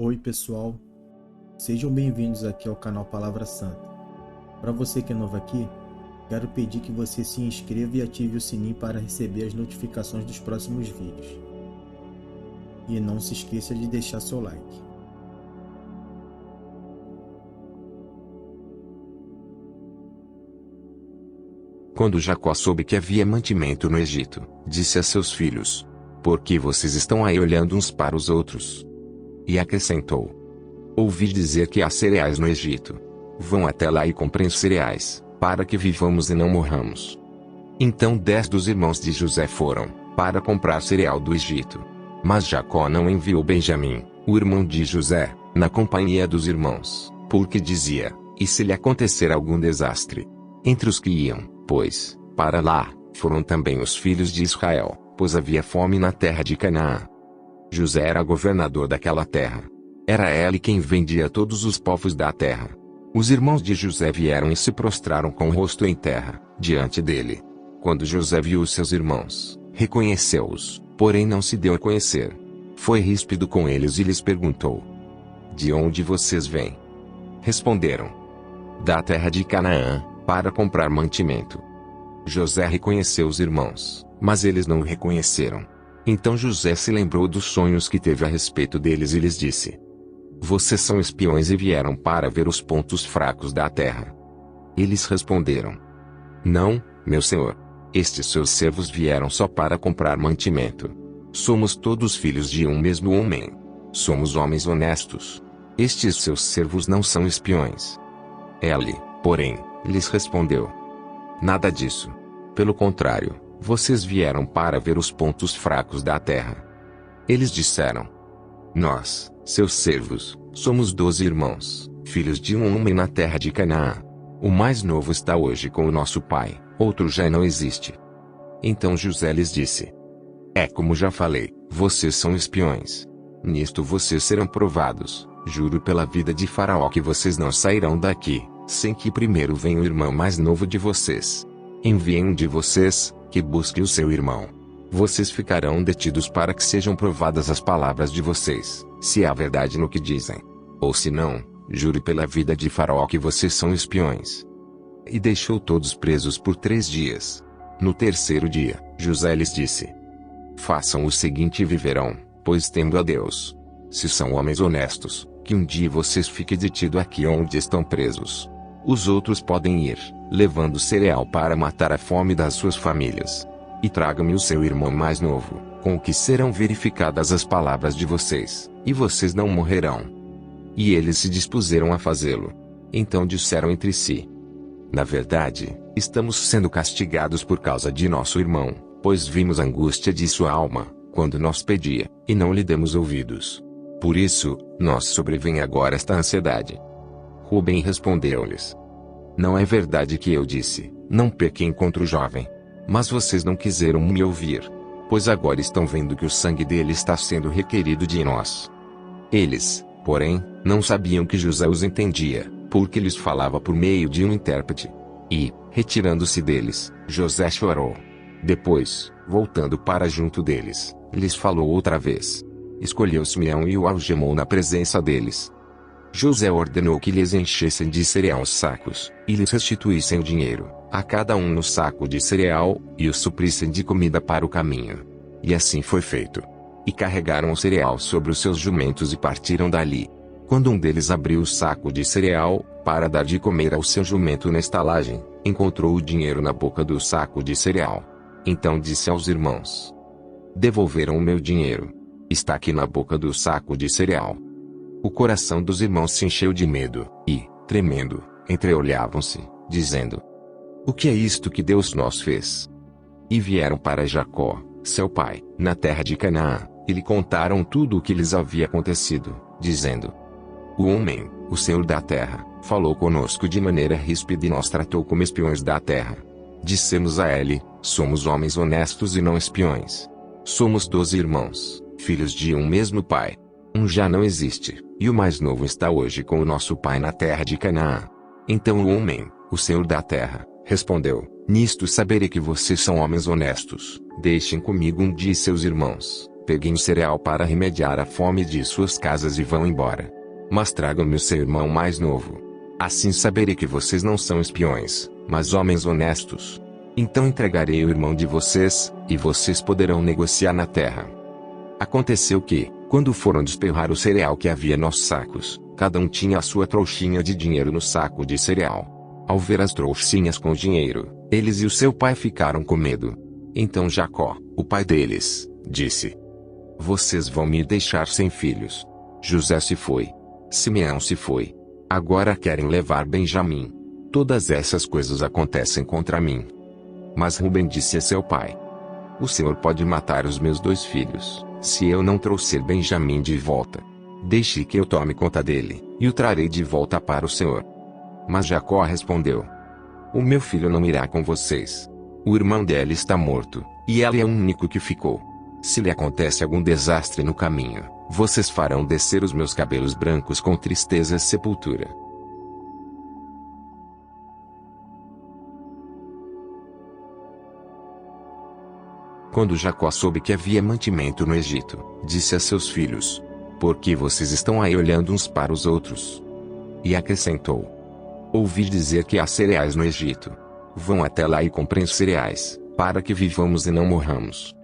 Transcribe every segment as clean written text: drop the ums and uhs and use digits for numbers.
Oi pessoal, sejam bem-vindos aqui ao canal Palavra Santa. Para você que é novo aqui, quero pedir que você se inscreva e ative o sininho para receber as notificações dos próximos vídeos. E não se esqueça de deixar seu like. Quando Jacó soube que havia mantimento no Egito, disse a seus filhos: Por que vocês estão aí olhando uns para os outros? E acrescentou: Ouvi dizer que há cereais no Egito. Vão até lá e comprem os cereais, para que vivamos e não morramos. Então 10 dos irmãos de José foram, para comprar cereal do Egito. Mas Jacó não enviou Benjamim, o irmão de José, na companhia dos irmãos, porque dizia: E se lhe acontecer algum desastre? Entre os que iam, pois, para lá, foram também os filhos de Israel, pois havia fome na terra de Canaã. José era governador daquela terra. Era ele quem vendia todos os povos da terra. Os irmãos de José vieram e se prostraram com o rosto em terra, diante dele. Quando José viu os seus irmãos, reconheceu-os, porém não se deu a conhecer. Foi ríspido com eles e lhes perguntou: De onde vocês vêm? Responderam: Da terra de Canaã, para comprar mantimento. José reconheceu os irmãos, mas eles não o reconheceram. Então José se lembrou dos sonhos que teve a respeito deles e lhes disse: Vocês são espiões e vieram para ver os pontos fracos da terra. Eles responderam: Não, meu senhor. Estes seus servos vieram só para comprar mantimento. Somos todos filhos de um mesmo homem. Somos homens honestos. Estes seus servos não são espiões. Ele, porém, lhes respondeu: Nada disso. Pelo contrário, vocês vieram para ver os pontos fracos da terra. Eles disseram: Nós, seus servos, somos 12 irmãos, filhos de um homem na terra de Canaã. O mais novo está hoje com o nosso pai, outro já não existe. Então José lhes disse: É como já falei, vocês são espiões. Nisto vocês serão provados. Juro pela vida de Faraó que vocês não sairão daqui, sem que primeiro venha o irmão mais novo de vocês. Enviem um de vocês, que busque o seu irmão. Vocês ficarão detidos para que sejam provadas as palavras de vocês, se há verdade no que dizem. Ou se não, jure pela vida de Faraó que vocês são espiões. E deixou todos presos por 3 dias. No terceiro dia, José lhes disse: Façam o seguinte e viverão, pois temo a Deus. Se são homens honestos, que um dia vocês fiquem detidos aqui onde estão presos. Os outros podem ir, levando cereal para matar a fome das suas famílias. E traga-me o seu irmão mais novo, com o que serão verificadas as palavras de vocês, e vocês não morrerão. E eles se dispuseram a fazê-lo. Então disseram entre si: Na verdade, estamos sendo castigados por causa de nosso irmão, pois vimos a angústia de sua alma, quando nos pedia, e não lhe demos ouvidos. Por isso, nos sobrevém agora esta ansiedade. Rubem respondeu-lhes: Não é verdade que eu disse, não pequem contra o jovem. Mas vocês não quiseram me ouvir. Pois agora estão vendo que o sangue dele está sendo requerido de nós. Eles, porém, não sabiam que José os entendia, porque lhes falava por meio de um intérprete. E, retirando-se deles, José chorou. Depois, voltando para junto deles, lhes falou outra vez. Escolheu Simeão e o algemou na presença deles. José ordenou que lhes enchessem de cereal os sacos, e lhes restituíssem o dinheiro, a cada um no saco de cereal, e os suprissem de comida para o caminho. E assim foi feito. E carregaram o cereal sobre os seus jumentos e partiram dali. Quando um deles abriu o saco de cereal, para dar de comer ao seu jumento na estalagem, encontrou o dinheiro na boca do saco de cereal. Então disse aos irmãos: Devolveram o meu dinheiro. Está aqui na boca do saco de cereal. O coração dos irmãos se encheu de medo, e, tremendo, entreolhavam-se, dizendo: O que é isto que Deus nos fez? E vieram para Jacó, seu pai, na terra de Canaã, e lhe contaram tudo o que lhes havia acontecido, dizendo: O homem, o Senhor da terra, falou conosco de maneira ríspida e nos tratou como espiões da terra. Dissemos a ele: Somos homens honestos e não espiões. Somos 12 irmãos, filhos de um mesmo pai. Um já não existe, e o mais novo está hoje com o nosso pai na terra de Canaã. Então o homem, o Senhor da terra, respondeu: Nisto saberei que vocês são homens honestos. Deixem comigo um de seus irmãos, peguem o cereal para remediar a fome de suas casas e vão embora. Mas tragam-me o seu irmão mais novo. Assim saberei que vocês não são espiões, mas homens honestos. Então entregarei o irmão de vocês, e vocês poderão negociar na terra. Aconteceu que, quando foram despejar o cereal que havia nos sacos, cada um tinha a sua trouxinha de dinheiro no saco de cereal. Ao ver as trouxinhas com dinheiro, eles e o seu pai ficaram com medo. Então Jacó, o pai deles, disse: Vocês vão me deixar sem filhos. José se foi. Simeão se foi. Agora querem levar Benjamim. Todas essas coisas acontecem contra mim. Mas Rubem disse a seu pai: O Senhor pode matar os meus 2 filhos, se eu não trouxer Benjamim de volta. Deixe que eu tome conta dele, e o trarei de volta para o Senhor. Mas Jacó respondeu: O meu filho não irá com vocês. O irmão dela está morto, e ela é o único que ficou. Se lhe acontece algum desastre no caminho, vocês farão descer os meus cabelos brancos com tristeza e sepultura. Quando Jacó soube que havia mantimento no Egito, disse a seus filhos: Por que vocês estão aí olhando uns para os outros? E acrescentou: Ouvi dizer que há cereais no Egito. Vão até lá e comprem os cereais, para que vivamos e não morramos.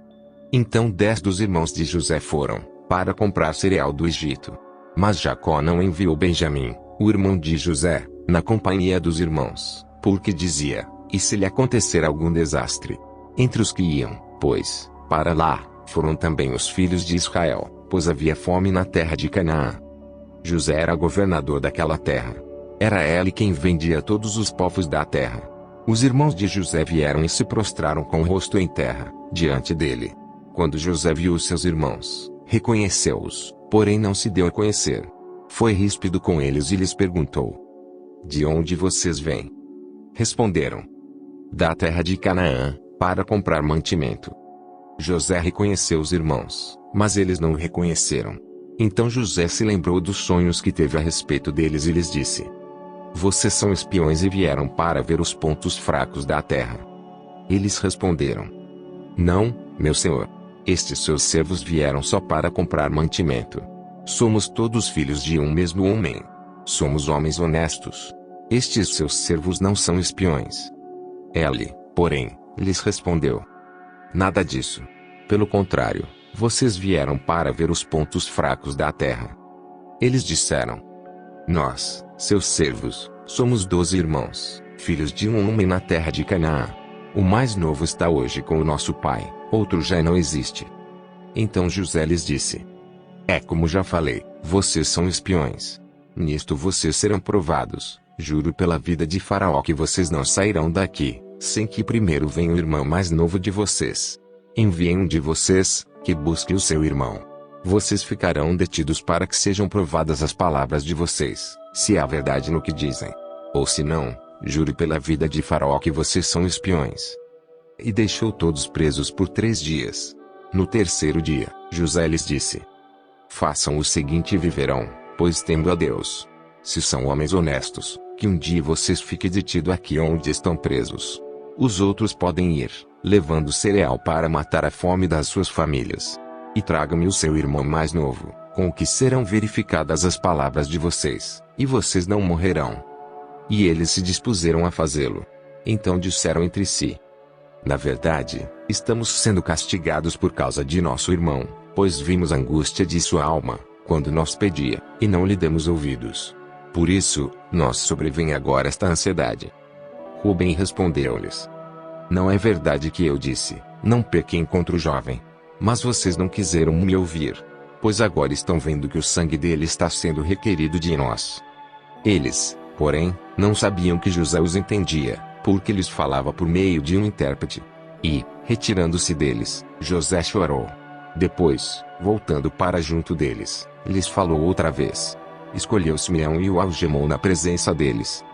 Então 10 dos irmãos de José foram, para comprar cereal do Egito. Mas Jacó não enviou Benjamim, o irmão de José, na companhia dos irmãos, porque dizia: E se lhe acontecer algum desastre? Entre os que iam, pois, para lá, foram também os filhos de Israel, pois havia fome na terra de Canaã. José era governador daquela terra. Era ele quem vendia todos os povos da terra. Os irmãos de José vieram e se prostraram com o rosto em terra, diante dele. Quando José viu os seus irmãos, reconheceu-os, porém não se deu a conhecer. Foi ríspido com eles e lhes perguntou: De onde vocês vêm? Responderam: Da terra de Canaã, para comprar mantimento. José reconheceu os irmãos, mas eles não o reconheceram. Então José se lembrou dos sonhos que teve a respeito deles e lhes disse: Vocês são espiões e vieram para ver os pontos fracos da terra. Eles responderam: Não, meu senhor. Estes seus servos vieram só para comprar mantimento. Somos todos filhos de um mesmo homem. Somos homens honestos. Estes seus servos não são espiões. Ele, porém, lhes respondeu: Nada disso. Pelo contrário, vocês vieram para ver os pontos fracos da terra. Eles disseram: Nós, seus servos, somos 12 irmãos, filhos de um homem na terra de Canaã. O mais novo está hoje com o nosso pai, outro já não existe. Então José lhes disse: É como já falei, vocês são espiões. Nisto vocês serão provados. Juro pela vida de Faraó que vocês não sairão daqui, sem que primeiro venha o irmão mais novo de vocês. Enviem um de vocês, que busque o seu irmão. Vocês ficarão detidos para que sejam provadas as palavras de vocês, se há verdade no que dizem. Ou se não, jure pela vida de Faraó que vocês são espiões. E deixou todos presos por 3 dias. No terceiro dia, José lhes disse: Façam o seguinte e viverão, pois temo a Deus. Se são homens honestos, que um dia vocês fiquem detidos aqui onde estão presos. Os outros podem ir, levando cereal para matar a fome das suas famílias. E traga-me o seu irmão mais novo, com o que serão verificadas as palavras de vocês, e vocês não morrerão. E eles se dispuseram a fazê-lo. Então disseram entre si: Na verdade, estamos sendo castigados por causa de nosso irmão, pois vimos a angústia de sua alma, quando nos pedia, e não lhe demos ouvidos. Por isso, nos sobrevém agora esta ansiedade. Rubem respondeu-lhes: Não é verdade que eu disse, não pequem contra o jovem. Mas vocês não quiseram me ouvir. Pois agora estão vendo que o sangue dele está sendo requerido de nós. Eles, porém, não sabiam que José os entendia, porque lhes falava por meio de um intérprete. E, retirando-se deles, José chorou. Depois, voltando para junto deles, lhes falou outra vez. Escolheu Simeão e o algemou na presença deles.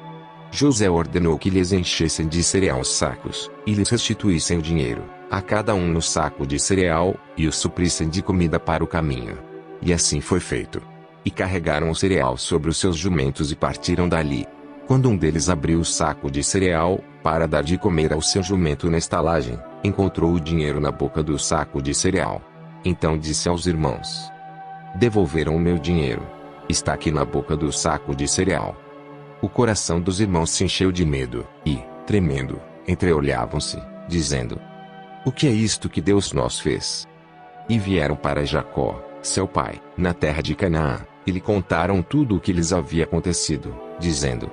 José ordenou que lhes enchessem de cereal os sacos, e lhes restituíssem o dinheiro, a cada um no saco de cereal, e os suprissem de comida para o caminho. E assim foi feito. E carregaram o cereal sobre os seus jumentos e partiram dali. Quando um deles abriu o saco de cereal, para dar de comer ao seu jumento na estalagem, encontrou o dinheiro na boca do saco de cereal. Então disse aos irmãos: devolveram o meu dinheiro. Está aqui na boca do saco de cereal. O coração dos irmãos se encheu de medo, e, tremendo, entreolhavam-se, dizendo: o que é isto que Deus nos fez? E vieram para Jacó, seu pai, na terra de Canaã, e lhe contaram tudo o que lhes havia acontecido, dizendo: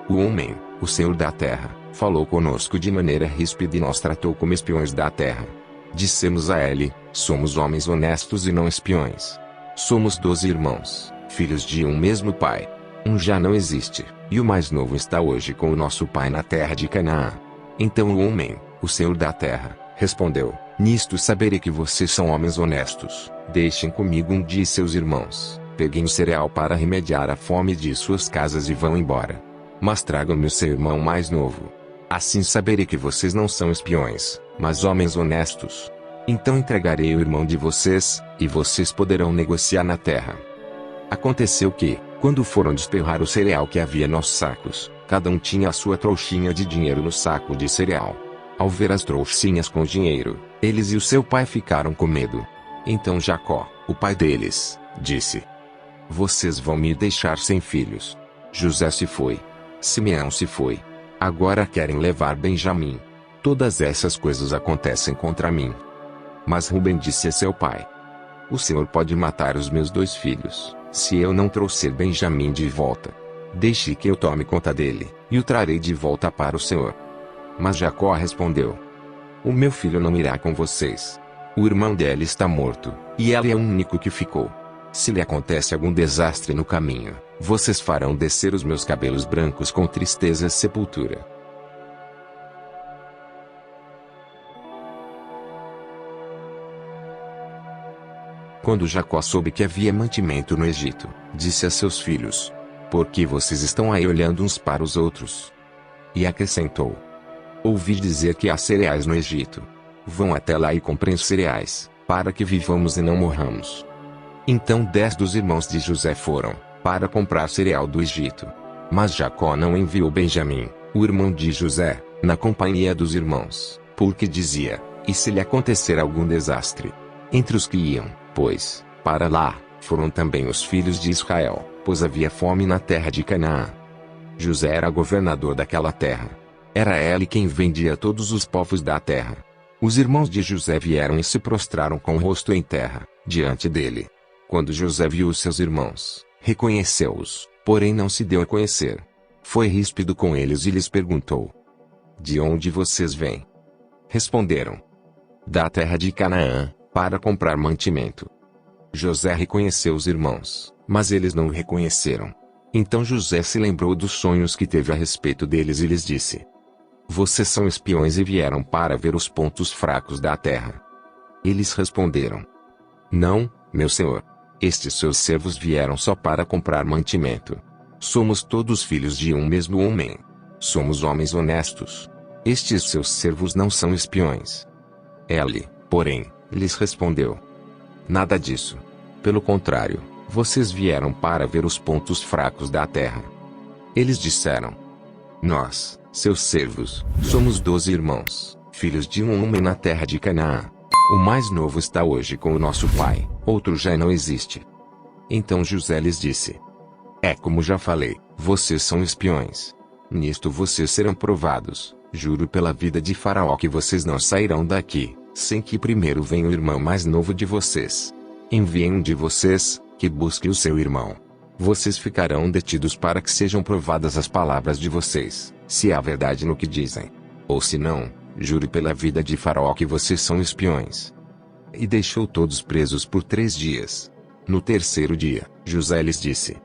o homem, o Senhor da terra, falou conosco de maneira ríspida e nos tratou como espiões da terra. Dissemos a ele: somos homens honestos e não espiões. Somos 12 irmãos, filhos de um mesmo pai. Um já não existe, e o mais novo está hoje com o nosso pai na terra de Canaã. Então o homem, o Senhor da terra, respondeu: nisto saberei que vocês são homens honestos. Deixem comigo de seus irmãos, peguem o cereal para remediar a fome de suas casas e vão embora. Mas tragam-me o seu irmão mais novo. Assim saberei que vocês não são espiões, mas homens honestos. Então entregarei o irmão de vocês, e vocês poderão negociar na terra. Aconteceu que, quando foram despejar o cereal que havia nos sacos, cada um tinha a sua trouxinha de dinheiro no saco de cereal. Ao ver as trouxinhas com dinheiro, eles e o seu pai ficaram com medo. Então Jacó, o pai deles, disse: vocês vão me deixar sem filhos. José se foi. Simeão se foi. Agora querem levar Benjamim. Todas essas coisas acontecem contra mim. Mas Rubem disse a seu pai: o Senhor pode matar os meus 2 filhos, se eu não trouxer Benjamim de volta. Deixe que eu tome conta dele, e o trarei de volta para o Senhor. Mas Jacó respondeu: o meu filho não irá com vocês. O irmão dela está morto, e ela é o único que ficou. Se lhe acontece algum desastre no caminho, vocês farão descer os meus cabelos brancos com tristeza e sepultura. Quando Jacó soube que havia mantimento no Egito, disse a seus filhos: por que vocês estão aí olhando uns para os outros? E acrescentou: ouvi dizer que há cereais no Egito. Vão até lá e comprem os cereais, para que vivamos e não morramos. Então 10 dos irmãos de José foram, para comprar cereal do Egito. Mas Jacó não enviou Benjamim, o irmão de José, na companhia dos irmãos, porque dizia: e se lhe acontecer algum desastre? Entre os que iam, pois, para lá, foram também os filhos de Israel, pois havia fome na terra de Canaã. José era governador daquela terra. Era ele quem vendia todos os povos da terra. Os irmãos de José vieram e se prostraram com o rosto em terra, diante dele. Quando José viu os seus irmãos, reconheceu-os, porém não se deu a conhecer. Foi ríspido com eles e lhes perguntou: de onde vocês vêm? Responderam: da terra de Canaã, para comprar mantimento. José reconheceu os irmãos, mas eles não o reconheceram. Então José se lembrou dos sonhos que teve a respeito deles e lhes disse: vocês são espiões e vieram para ver os pontos fracos da terra. Eles responderam: não, meu senhor. Estes seus servos vieram só para comprar mantimento. Somos todos filhos de um mesmo homem. Somos homens honestos. Estes seus servos não são espiões. Ele, porém, lhes respondeu: nada disso. Pelo contrário, vocês vieram para ver os pontos fracos da terra. Eles disseram: nós, seus servos, somos 12 irmãos, filhos de um homem na terra de Canaã. O mais novo está hoje com o nosso pai, outro já não existe. Então José lhes disse: é como já falei, vocês são espiões. Nisto vocês serão provados. Juro pela vida de Faraó que vocês não sairão daqui, sem que primeiro venha o irmão mais novo de vocês. Enviem um de vocês, que busque o seu irmão. Vocês ficarão detidos para que sejam provadas as palavras de vocês, se há verdade no que dizem. Ou se não, jure pela vida de Faraó que vocês são espiões. E deixou todos presos por 3 dias. No terceiro dia, José lhes disse: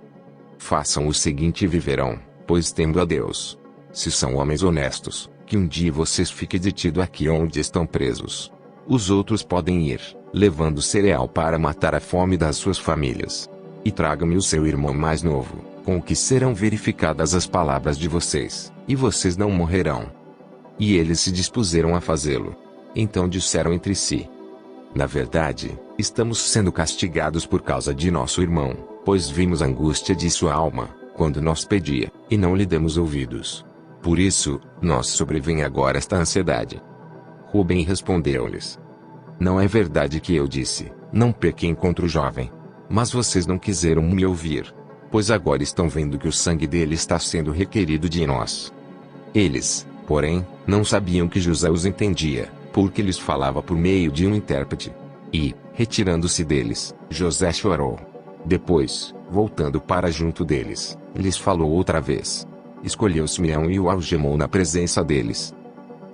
façam o seguinte e viverão, pois temo a Deus. Se são homens honestos, que um dia vocês fiquem detidos aqui onde estão presos. Os outros podem ir, levando cereal para matar a fome das suas famílias. E traga-me o seu irmão mais novo, com o que serão verificadas as palavras de vocês, e vocês não morrerão. E eles se dispuseram a fazê-lo. Então disseram entre si: na verdade, estamos sendo castigados por causa de nosso irmão, pois vimos a angústia de sua alma, quando nos pedia, e não lhe demos ouvidos. Por isso, nos sobrevém agora esta ansiedade. Rubem respondeu-lhes: Não é verdade que eu disse, não pequem contra o jovem. Mas vocês não quiseram me ouvir. Pois agora estão vendo que o sangue dele está sendo requerido de nós. Eles, porém, não sabiam que José os entendia, porque lhes falava por meio de um intérprete. E, retirando-se deles, José chorou. Depois, voltando para junto deles, lhes falou outra vez. Escolheu Simeão e o algemou na presença deles.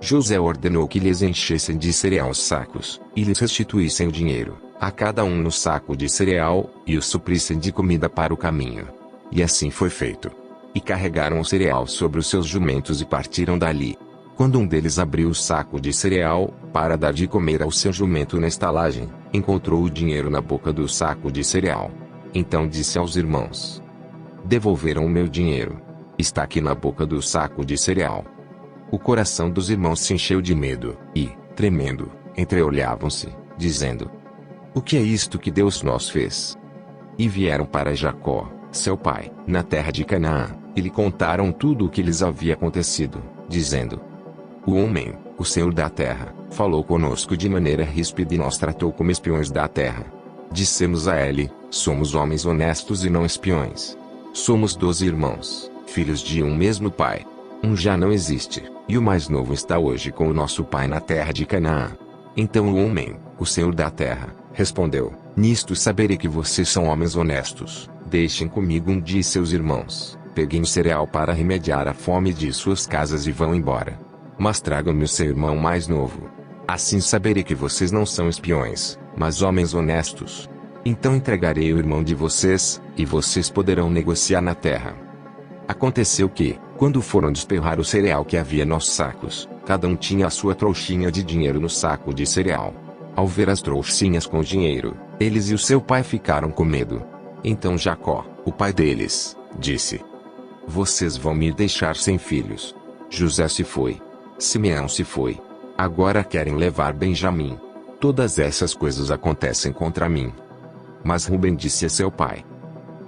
José ordenou que lhes enchessem de cereal os sacos, e lhes restituíssem o dinheiro, a cada um no saco de cereal, e os suprissem de comida para o caminho. E assim foi feito. E carregaram o cereal sobre os seus jumentos e partiram dali. Quando um deles abriu o saco de cereal, para dar de comer ao seu jumento na estalagem, encontrou o dinheiro na boca do saco de cereal. Então disse aos irmãos: devolveram o meu dinheiro. Está aqui na boca do saco de cereal. O coração dos irmãos se encheu de medo, e, tremendo, entreolhavam-se, dizendo: o que é isto que Deus nos fez? E vieram para Jacó, seu pai, na terra de Canaã, e lhe contaram tudo o que lhes havia acontecido, dizendo: o homem, o Senhor da terra, falou conosco de maneira ríspida e nos tratou como espiões da terra. Dissemos a ele: somos homens honestos e não espiões. Somos 12 irmãos, filhos de um mesmo pai. Um já não existe, e o mais novo está hoje com o nosso pai na terra de Canaã. Então o homem, o Senhor da terra, respondeu: nisto saberei que vocês são homens honestos. Deixem comigo um de seus irmãos, peguem o cereal para remediar a fome de suas casas e vão embora. Mas tragam-me o seu irmão mais novo. Assim saberei que vocês não são espiões, mas homens honestos. Então entregarei o irmão de vocês, e vocês poderão negociar na terra. Aconteceu que, quando foram despejar o cereal que havia nos sacos, cada um tinha a sua trouxinha de dinheiro no saco de cereal. Ao ver as trouxinhas com dinheiro, eles e o seu pai ficaram com medo. Então Jacó, o pai deles, disse: vocês vão me deixar sem filhos. José se foi. Simeão se foi. Agora querem levar Benjamim. Todas essas coisas acontecem contra mim. Mas Rubem disse a seu pai: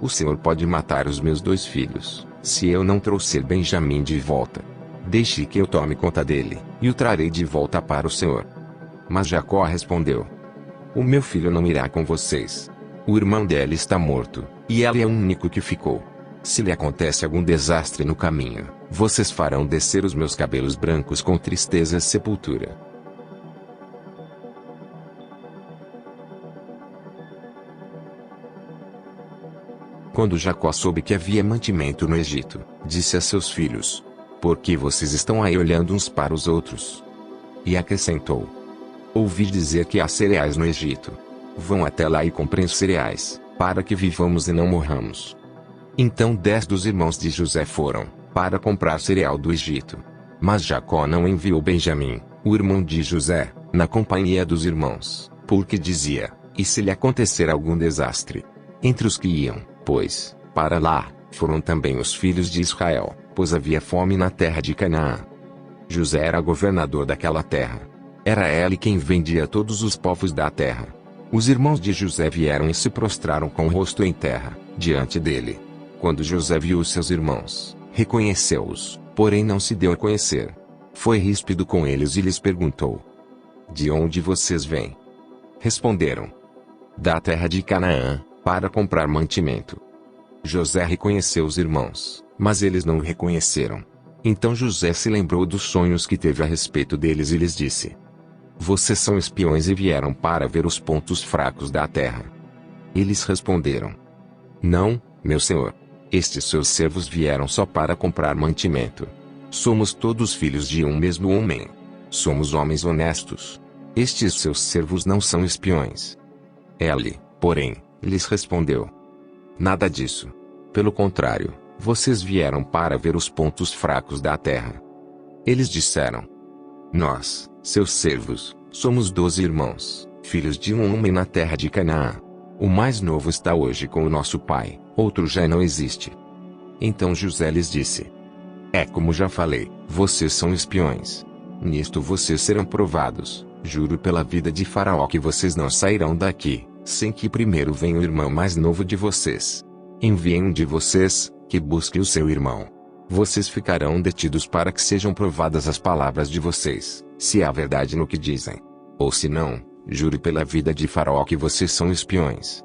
o Senhor pode matar os meus 2 filhos, se eu não trouxer Benjamim de volta. Deixe que eu tome conta dele, e o trarei de volta para o Senhor. Mas Jacó respondeu: o meu filho não irá com vocês. O irmão dela está morto, e ela é o único que ficou. Se lhe acontece algum desastre no caminho, vocês farão descer os meus cabelos brancos com tristeza e sepultura. Quando Jacó soube que havia mantimento no Egito, disse a seus filhos: por que vocês estão aí olhando uns para os outros? E acrescentou: ouvi dizer que há cereais no Egito. Vão até lá e comprem os cereais, para que vivamos e não morramos. Então 10 dos irmãos de José foram, para comprar cereal do Egito. Mas Jacó não enviou Benjamim, o irmão de José, na companhia dos irmãos, porque dizia: e se lhe acontecer algum desastre? Entre os que iam, pois, para lá, foram também os filhos de Israel, pois havia fome na terra de Canaã. José era governador daquela terra. Era ele quem vendia todos os povos da terra. Os irmãos de José vieram e se prostraram com o rosto em terra, diante dele. Quando José viu os seus irmãos, reconheceu-os, porém não se deu a conhecer. Foi ríspido com eles e lhes perguntou: de onde vocês vêm? Responderam: da terra de Canaã, para comprar mantimento. José reconheceu os irmãos, mas eles não o reconheceram. Então José se lembrou dos sonhos que teve a respeito deles e lhes disse: vocês são espiões e vieram para ver os pontos fracos da terra. Eles responderam: não, meu senhor. Estes seus servos vieram só para comprar mantimento. Somos todos filhos de um mesmo homem. Somos homens honestos. Estes seus servos não são espiões. Ele, porém, lhes respondeu: nada disso. Pelo contrário, vocês vieram para ver os pontos fracos da terra. Eles disseram: nós, seus servos, somos 12 irmãos, filhos de um homem na terra de Canaã. O mais novo está hoje com o nosso pai, outro já não existe. Então José lhes disse: é como já falei, vocês são espiões. Nisto vocês serão provados. Juro pela vida de Faraó que vocês não sairão daqui, sem que primeiro venha o irmão mais novo de vocês. Enviem um de vocês, que busque o seu irmão. Vocês ficarão detidos para que sejam provadas as palavras de vocês, se há verdade no que dizem. Ou se não, juro pela vida de Faraó que vocês são espiões.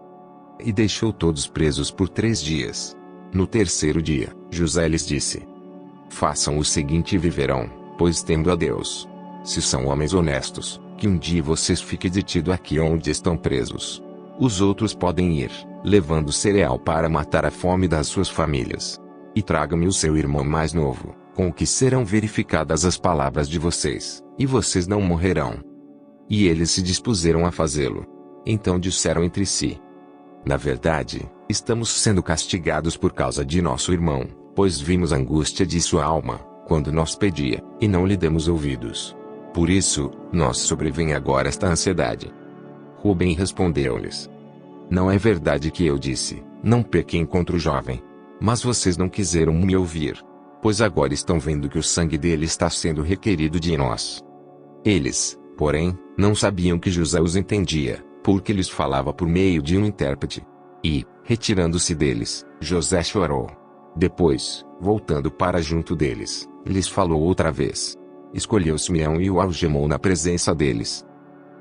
E deixou todos presos por 3 dias. No terceiro dia, José lhes disse: façam o seguinte e viverão, pois temo a Deus. Se são homens honestos, que um dia vocês fiquem detidos aqui onde estão presos. Os outros podem ir, levando cereal para matar a fome das suas famílias. E traga-me o seu irmão mais novo, com o que serão verificadas as palavras de vocês, e vocês não morrerão. E eles se dispuseram a fazê-lo. Então disseram entre si: na verdade, estamos sendo castigados por causa de nosso irmão, pois vimos a angústia de sua alma, quando nos pedia, e não lhe demos ouvidos. Por isso, nos sobrevém agora esta ansiedade. Rubem respondeu-lhes: não é verdade que eu disse, não pequem contra o jovem. Mas vocês não quiseram me ouvir. Pois agora estão vendo que o sangue dele está sendo requerido de nós. Eles, porém, não sabiam que José os entendia, porque lhes falava por meio de um intérprete. E, retirando-se deles, José chorou. Depois, voltando para junto deles, lhes falou outra vez. Escolheu Simeão e o algemou na presença deles.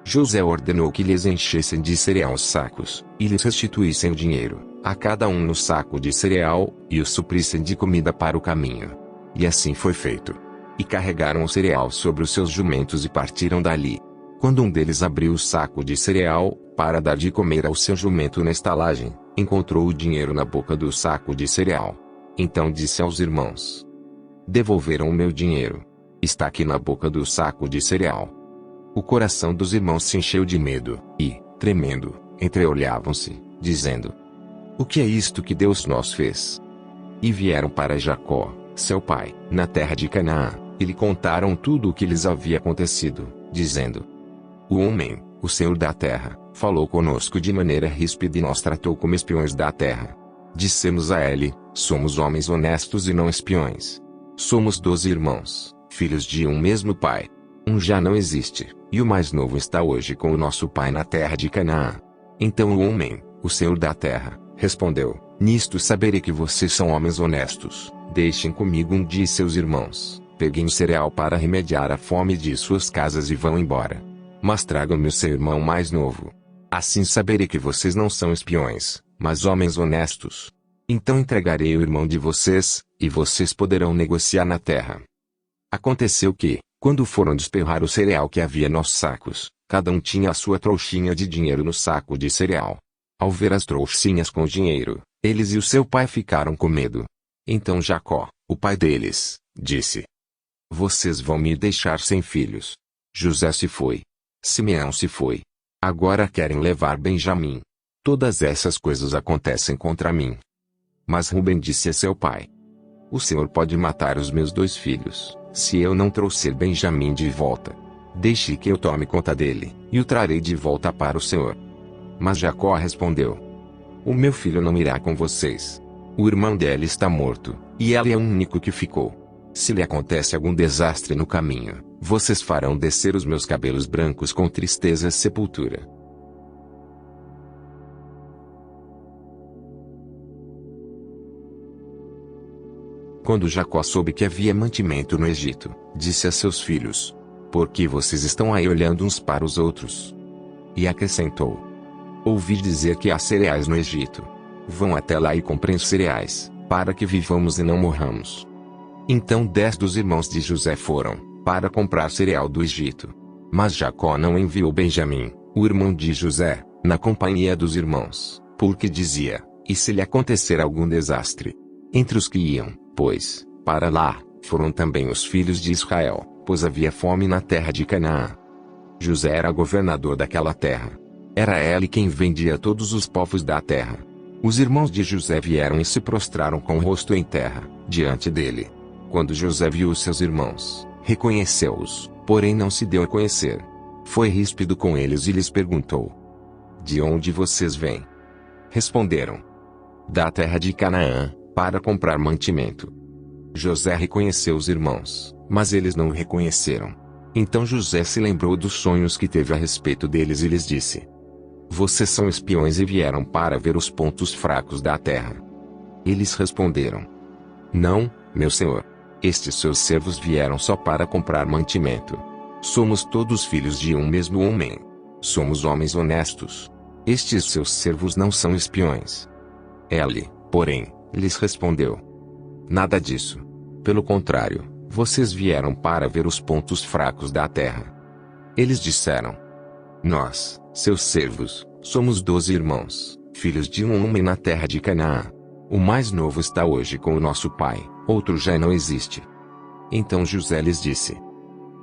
José ordenou que lhes enchessem de cereal os sacos, e lhes restituíssem o dinheiro, a cada um no saco de cereal, e o suprissem de comida para o caminho. E assim foi feito. E carregaram o cereal sobre os seus jumentos e partiram dali. Quando um deles abriu o saco de cereal, para dar de comer ao seu jumento na estalagem, encontrou o dinheiro na boca do saco de cereal. Então disse aos irmãos: devolveram o meu dinheiro. Está aqui na boca do saco de cereal. O coração dos irmãos se encheu de medo, e, tremendo, entreolhavam-se, dizendo: o que é isto que Deus nos fez? E vieram para Jacó, seu pai, na terra de Canaã, e lhe contaram tudo o que lhes havia acontecido, dizendo: o homem, o Senhor da terra, falou conosco de maneira ríspida e nos tratou como espiões da terra. Dissemos a ele: somos homens honestos e não espiões. Somos 12 irmãos, filhos de um mesmo pai. Um já não existe, e o mais novo está hoje com o nosso pai na terra de Canaã. Então o homem, o Senhor da terra, respondeu: nisto saberei que vocês são homens honestos. Deixem comigo um de seus irmãos, peguem o cereal para remediar a fome de suas casas e vão embora. Mas tragam-me o seu irmão mais novo. Assim saberei que vocês não são espiões, mas homens honestos. Então entregarei o irmão de vocês, e vocês poderão negociar na terra. Aconteceu que, quando foram desperrar o cereal que havia nos sacos, cada um tinha a sua trouxinha de dinheiro no saco de cereal. Ao ver as trouxinhas com dinheiro, eles e o seu pai ficaram com medo. Então Jacó, o pai deles, disse: vocês vão me deixar sem filhos. José se foi. Simeão se foi. Agora querem levar Benjamim. Todas essas coisas acontecem contra mim. Mas Rubem disse a seu pai: o Senhor pode matar os meus 2 filhos, se eu não trouxer Benjamim de volta. Deixe que eu tome conta dele, e o trarei de volta para o Senhor. Mas Jacó respondeu: o meu filho não irá com vocês. O irmão dela está morto, e ela é o único que ficou. Se lhe acontece algum desastre no caminho, vocês farão descer os meus cabelos brancos com tristeza e sepultura. Quando Jacó soube que havia mantimento no Egito, disse a seus filhos: por que vocês estão aí olhando uns para os outros? E acrescentou: ouvi dizer que há cereais no Egito. Vão até lá e comprem os cereais, para que vivamos e não morramos. Então 10 dos irmãos de José foram, para comprar cereal do Egito. Mas Jacó não enviou Benjamim, o irmão de José, na companhia dos irmãos, porque dizia: e se lhe acontecer algum desastre? Entre os que iam, pois, para lá, foram também os filhos de Israel, pois havia fome na terra de Canaã. José era governador daquela terra. Era ele quem vendia todos os povos da terra. Os irmãos de José vieram e se prostraram com o rosto em terra, diante dele. Quando José viu os seus irmãos, reconheceu-os, porém não se deu a conhecer. Foi ríspido com eles e lhes perguntou: de onde vocês vêm? Responderam: da terra de Canaã, para comprar mantimento. José reconheceu os irmãos, mas eles não o reconheceram. Então José se lembrou dos sonhos que teve a respeito deles e lhes disse: vocês são espiões e vieram para ver os pontos fracos da terra. Eles responderam: não, meu senhor. Estes seus servos vieram só para comprar mantimento. Somos todos filhos de um mesmo homem. somos homens honestos. Estes seus servos não são espiões. Ele, porém, lhes respondeu: nada disso. Pelo contrário, vocês vieram para ver os pontos fracos da terra. Eles disseram: nós, seus servos, somos 12 irmãos, filhos de um homem na terra de Canaã. O mais novo está hoje com o nosso pai, outro já não existe. Então José lhes disse: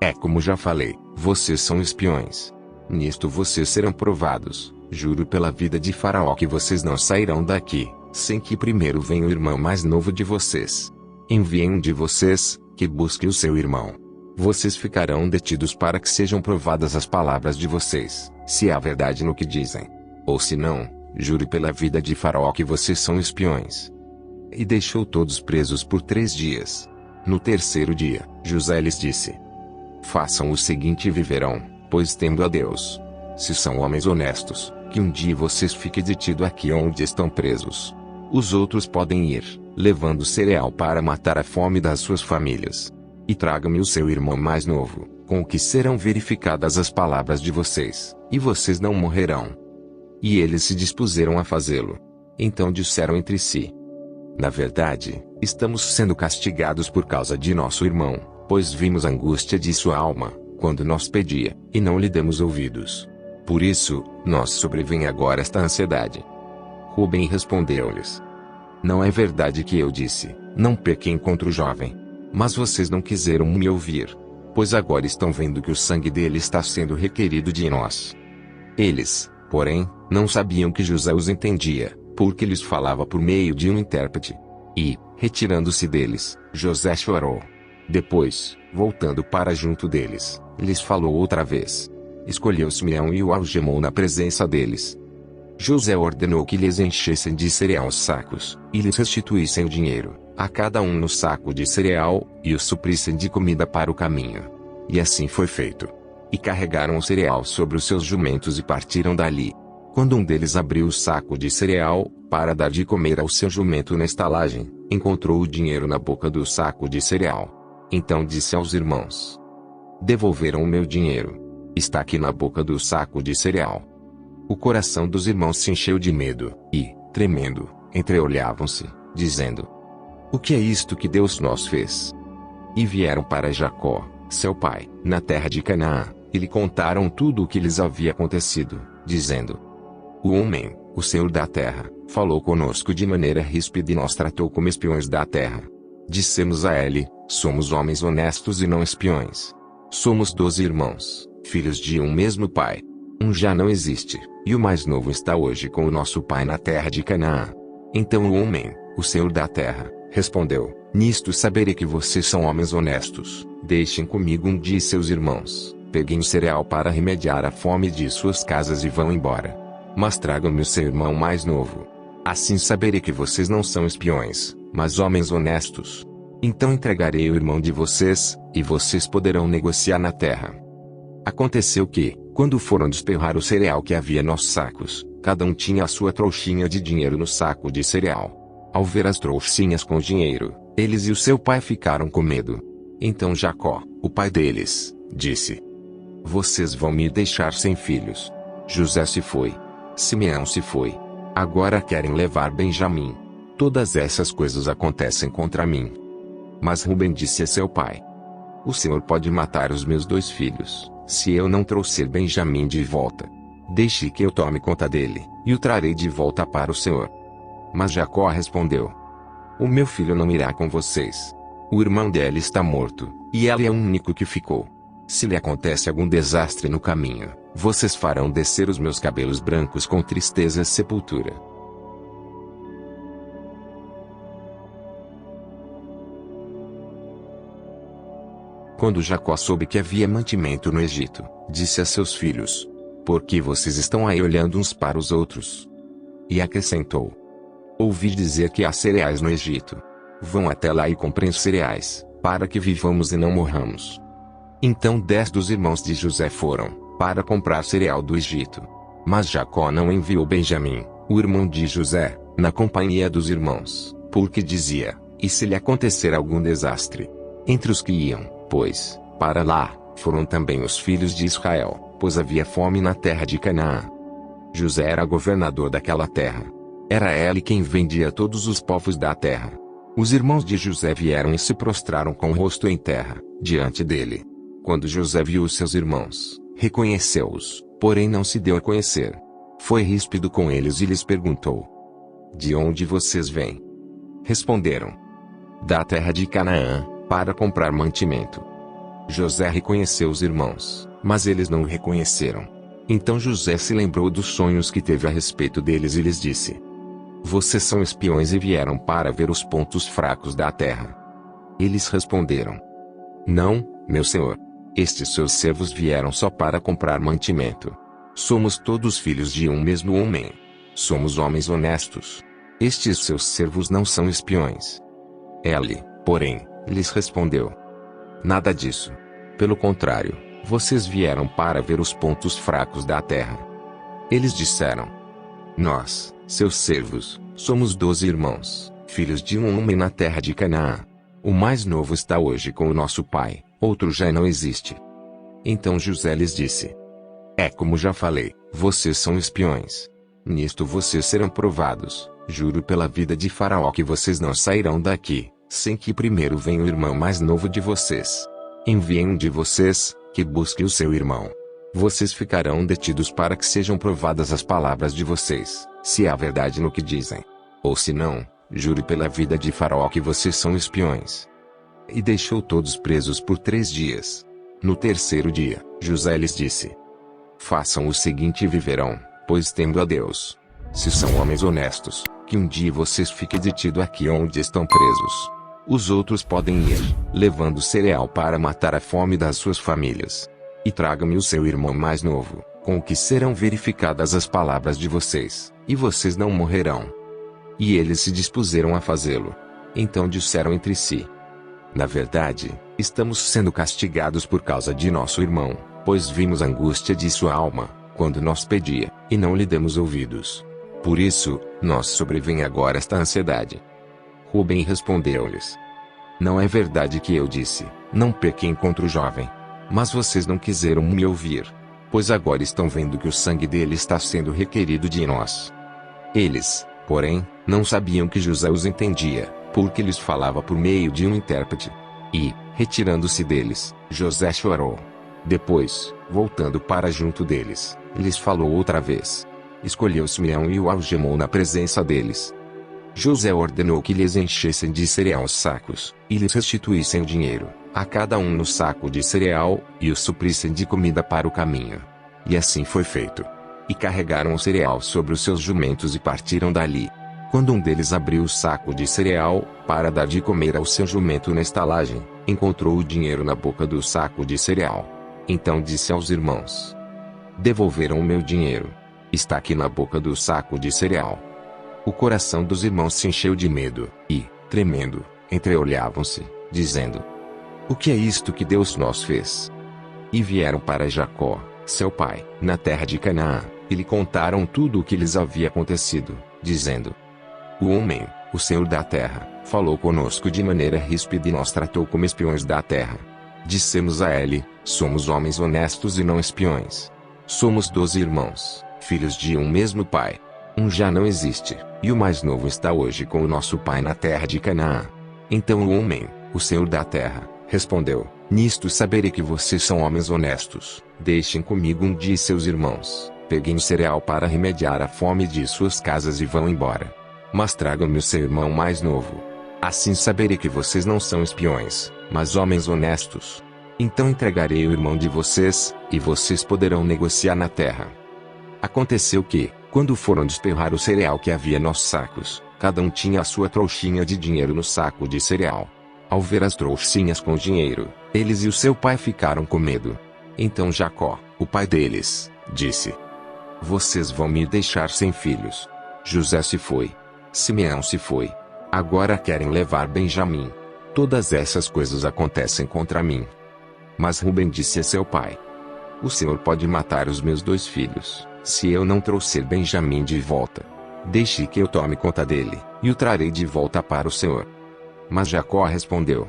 é como já falei, vocês são espiões. Nisto vocês serão provados. Juro pela vida de Faraó que vocês não sairão daqui, sem que primeiro venha o irmão mais novo de vocês. Enviem um de vocês, que busque o seu irmão. Vocês ficarão detidos para que sejam provadas as palavras de vocês, se há verdade no que dizem. Ou se não, jure pela vida de Faraó que vocês são espiões. E deixou todos presos por 3 dias. No terceiro dia, José lhes disse: façam o seguinte e viverão, pois temo a Deus. Se são homens honestos, que um dia vocês fiquem detidos aqui onde estão presos. Os outros podem ir, levando cereal para matar a fome das suas famílias. E traga-me o seu irmão mais novo, com o que serão verificadas as palavras de vocês, e vocês não morrerão. E eles se dispuseram a fazê-lo. Então disseram entre si: na verdade, estamos sendo castigados por causa de nosso irmão, pois vimos a angústia de sua alma, quando nos pedia, e não lhe demos ouvidos. Por isso, nos sobrevém agora esta ansiedade. Rubem respondeu-lhes: não é verdade que eu disse, não pequem contra o jovem. Mas vocês não quiseram me ouvir, pois agora estão vendo que o sangue dele está sendo requerido de nós. Eles, porém, não sabiam que José os entendia, porque lhes falava por meio de um intérprete. E, retirando-se deles, José chorou. Depois, voltando para junto deles, lhes falou outra vez. Escolheu Simeão e o algemou na presença deles. José ordenou que lhes enchessem de cereal os sacos, e lhes restituíssem o dinheiro, a cada um no saco de cereal, e os suprissem de comida para o caminho. E assim foi feito. E carregaram o cereal sobre os seus jumentos e partiram dali. Quando um deles abriu o saco de cereal, para dar de comer ao seu jumento na estalagem, encontrou o dinheiro na boca do saco de cereal. Então disse aos irmãos: devolveram o meu dinheiro. Está aqui na boca do saco de cereal. O coração dos irmãos se encheu de medo, e, tremendo, entreolhavam-se, dizendo: o que é isto que Deus nos fez? E vieram para Jacó, seu pai, na terra de Canaã, e lhe contaram tudo o que lhes havia acontecido, dizendo: o homem, o Senhor da terra, falou conosco de maneira ríspida e nos tratou como espiões da terra. Dissemos a ele: somos homens honestos e não espiões. Somos 12 irmãos, filhos de um mesmo pai. Um já não existe, e o mais novo está hoje com o nosso pai na terra de Canaã. Então o homem, o Senhor da terra, respondeu: nisto saberei que vocês são homens honestos. Deixem comigo um de seus irmãos, peguem o cereal para remediar a fome de suas casas e vão embora. Mas tragam-me o seu irmão mais novo. Assim saberei que vocês não são espiões, mas homens honestos. Então entregarei o irmão de vocês, e vocês poderão negociar na terra. Aconteceu que, quando foram despejar o cereal que havia nos sacos, cada um tinha a sua trouxinha de dinheiro no saco de cereal. Ao ver as trouxinhas com dinheiro, eles e o seu pai ficaram com medo. Então Jacó, o pai deles, disse: vocês vão me deixar sem filhos. José se foi. Simeão se foi. Agora querem levar Benjamim. Todas essas coisas acontecem contra mim. Mas Rubem disse a seu pai: o Senhor pode matar os meus 2 filhos, se eu não trouxer Benjamim de volta. Deixe que eu tome conta dele, e o trarei de volta para o Senhor. Mas Jacó respondeu: o meu filho não irá com vocês. O irmão dele está morto, e ele é o único que ficou. Se lhe acontece algum desastre no caminho, vocês farão descer os meus cabelos brancos com tristeza e sepultura. Quando Jacó soube que havia mantimento no Egito, disse a seus filhos: por que vocês estão aí olhando uns para os outros? E acrescentou: ouvi dizer que há cereais no Egito. Vão até lá e comprem os cereais, para que vivamos e não morramos. Então 10 dos irmãos de José foram, para comprar cereal do Egito. Mas Jacó não enviou Benjamim, o irmão de José, na companhia dos irmãos, porque dizia: e se lhe acontecer algum desastre? Entre os que iam, pois, para lá, foram também os filhos de Israel, pois havia fome na terra de Canaã. José era governador daquela terra. Era ele quem vendia todos os povos da terra. Os irmãos de José vieram e se prostraram com o rosto em terra, diante dele. Quando José viu os seus irmãos, reconheceu-os, porém não se deu a conhecer. Foi ríspido com eles e lhes perguntou: de onde vocês vêm? Responderam: da terra de Canaã, para comprar mantimento. José reconheceu os irmãos, mas eles não o reconheceram. Então José se lembrou dos sonhos que teve a respeito deles e lhes disse: vocês são espiões e vieram para ver os pontos fracos da terra. Eles responderam: não, meu senhor. Estes seus servos vieram só para comprar mantimento. Somos todos filhos de um mesmo homem. Somos homens honestos. Estes seus servos não são espiões. Ele, porém, lhes respondeu: nada disso. Pelo contrário, vocês vieram para ver os pontos fracos da terra. Eles disseram: nós, seus servos, somos 12 irmãos, filhos de um homem na terra de Canaã. O mais novo está hoje com o nosso pai, outro já não existe. Então José lhes disse: é como já falei, vocês são espiões. Nisto vocês serão provados. Juro pela vida de Faraó que vocês não sairão daqui, sem que primeiro venha o irmão mais novo de vocês. Enviem um de vocês, que busque o seu irmão. Vocês ficarão detidos para que sejam provadas as palavras de vocês, se há verdade no que dizem. Ou se não, jure pela vida de Faraó que vocês são espiões. E deixou todos presos por 3 dias. No terceiro dia, José lhes disse: façam o seguinte e viverão, pois temo a Deus. Se são homens honestos, que um dia vocês fiquem detidos aqui onde estão presos. Os outros podem ir, levando cereal para matar a fome das suas famílias. E traga-me o seu irmão mais novo, com o que serão verificadas as palavras de vocês, e vocês não morrerão. E eles se dispuseram a fazê-lo. Então disseram entre si: na verdade, estamos sendo castigados por causa de nosso irmão, pois vimos a angústia de sua alma, quando nos pedia, e não lhe demos ouvidos. Por isso, nos sobrevém agora esta ansiedade. Rubem respondeu-lhes: não é verdade que eu disse, não pequem contra o jovem. Mas vocês não quiseram me ouvir. Pois agora estão vendo que o sangue dele está sendo requerido de nós. Eles, porém, não sabiam que José os entendia, porque lhes falava por meio de um intérprete. E, retirando-se deles, José chorou. Depois, voltando para junto deles, lhes falou outra vez. Escolheu Simeão e o algemou na presença deles. José ordenou que lhes enchessem de cereal os sacos, e lhes restituíssem o dinheiro, a cada um no saco de cereal, e os suprissem de comida para o caminho. E assim foi feito. E carregaram o cereal sobre os seus jumentos e partiram dali. Quando um deles abriu o saco de cereal, para dar de comer ao seu jumento na estalagem, encontrou o dinheiro na boca do saco de cereal. Então disse aos irmãos: devolveram o meu dinheiro. Está aqui na boca do saco de cereal. O coração dos irmãos se encheu de medo, e, tremendo, entreolhavam-se, dizendo: o que é isto que Deus nos fez? E vieram para Jacó, seu pai, na terra de Canaã, e lhe contaram tudo o que lhes havia acontecido, dizendo: o homem, o Senhor da terra, falou conosco de maneira ríspida e nos tratou como espiões da terra. Dissemos a ele: somos homens honestos e não espiões. Somos 12 irmãos, filhos de um mesmo pai. Um já não existe, e o mais novo está hoje com o nosso pai na terra de Canaã. Então o homem, o Senhor da terra, respondeu: nisto saberei que vocês são homens honestos. Deixem comigo um de seus irmãos, peguem o cereal para remediar a fome de suas casas e vão embora. Mas tragam-me o seu irmão mais novo. Assim saberei que vocês não são espiões, mas homens honestos. Então entregarei o irmão de vocês, e vocês poderão negociar na terra. Aconteceu que, quando foram desperrar o cereal que havia nos sacos, cada um tinha a sua trouxinha de dinheiro no saco de cereal. Ao ver as trouxinhas com dinheiro, eles e o seu pai ficaram com medo. Então Jacó, o pai deles, disse: vocês vão me deixar sem filhos. José se foi. Simeão se foi. Agora querem levar Benjamim. Todas essas coisas acontecem contra mim. Mas Rubem disse a seu pai: o Senhor pode matar os meus 2 filhos, se eu não trouxer Benjamim de volta. Deixe que eu tome conta dele, e o trarei de volta para o Senhor. Mas Jacó respondeu: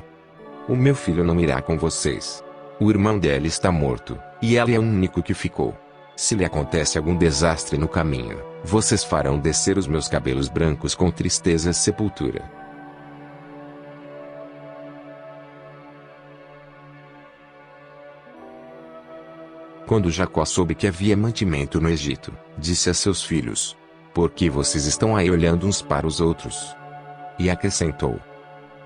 o meu filho não irá com vocês. O irmão dele está morto, e ele é o único que ficou. Se lhe acontece algum desastre no caminho, vocês farão descer os meus cabelos brancos com tristeza e sepultura. Quando Jacó soube que havia mantimento no Egito, disse a seus filhos: por que vocês estão aí olhando uns para os outros? E acrescentou: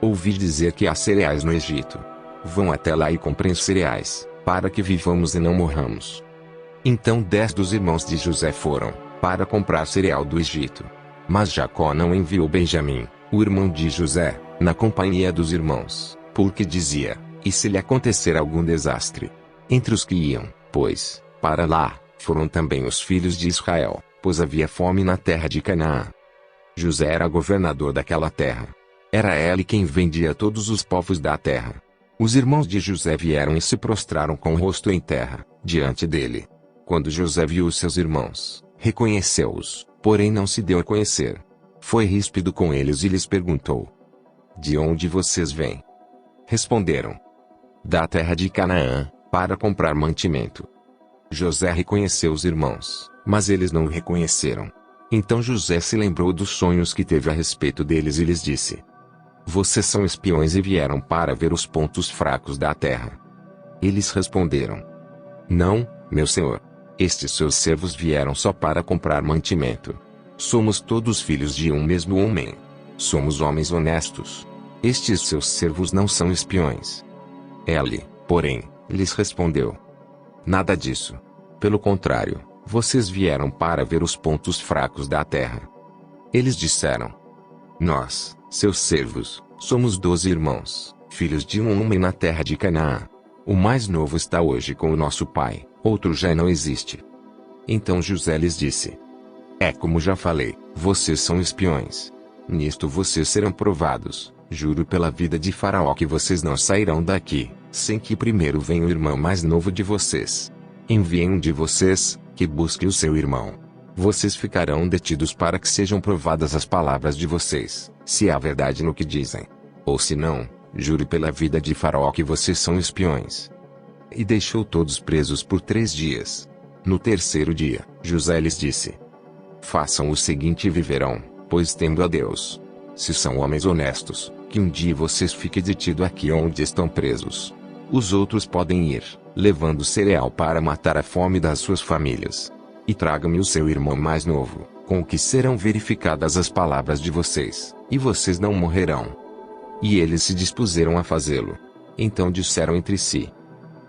ouvi dizer que há cereais no Egito. Vão até lá e comprem os cereais, para que vivamos e não morramos. Então 10 dos irmãos de José foram, para comprar cereal do Egito. Mas Jacó não enviou Benjamim, o irmão de José, na companhia dos irmãos, porque dizia: e se lhe acontecer algum desastre? Entre os que iam, pois, para lá, foram também os filhos de Israel, pois havia fome na terra de Canaã. José era governador daquela terra. Era ele quem vendia todos os povos da terra. Os irmãos de José vieram e se prostraram com o rosto em terra, diante dele. Quando José viu os seus irmãos, reconheceu-os, porém não se deu a conhecer. Foi ríspido com eles e lhes perguntou: de onde vocês vêm? Responderam: da terra de Canaã, para comprar mantimento. José reconheceu os irmãos, mas eles não o reconheceram. Então José se lembrou dos sonhos que teve a respeito deles e lhes disse: vocês são espiões e vieram para ver os pontos fracos da terra. Eles responderam: não, meu senhor. Estes seus servos vieram só para comprar mantimento. Somos todos filhos de um mesmo homem. Somos homens honestos. Estes seus servos não são espiões. Ele, porém, lhes respondeu: nada disso. Pelo contrário, vocês vieram para ver os pontos fracos da terra. Eles disseram: nós, seus servos, somos 12 irmãos, filhos de um homem na terra de Canaã. O mais novo está hoje com o nosso pai, outro já não existe. Então José lhes disse: é como já falei, vocês são espiões. Nisto vocês serão provados. Juro pela vida de Faraó que vocês não sairão daqui, sem que primeiro venha o irmão mais novo de vocês. Enviem um de vocês, que busque o seu irmão. Vocês ficarão detidos para que sejam provadas as palavras de vocês, se há verdade no que dizem. Ou se não, juro pela vida de Faraó que vocês são espiões. E deixou todos presos por 3 dias. No terceiro dia, José lhes disse: façam o seguinte e viverão, pois temo a Deus. Se são homens honestos, que um dia vocês fiquem detidos aqui onde estão presos. Os outros podem ir, levando cereal para matar a fome das suas famílias. E traga-me o seu irmão mais novo, com o que serão verificadas as palavras de vocês, e vocês não morrerão. E eles se dispuseram a fazê-lo. Então disseram entre si: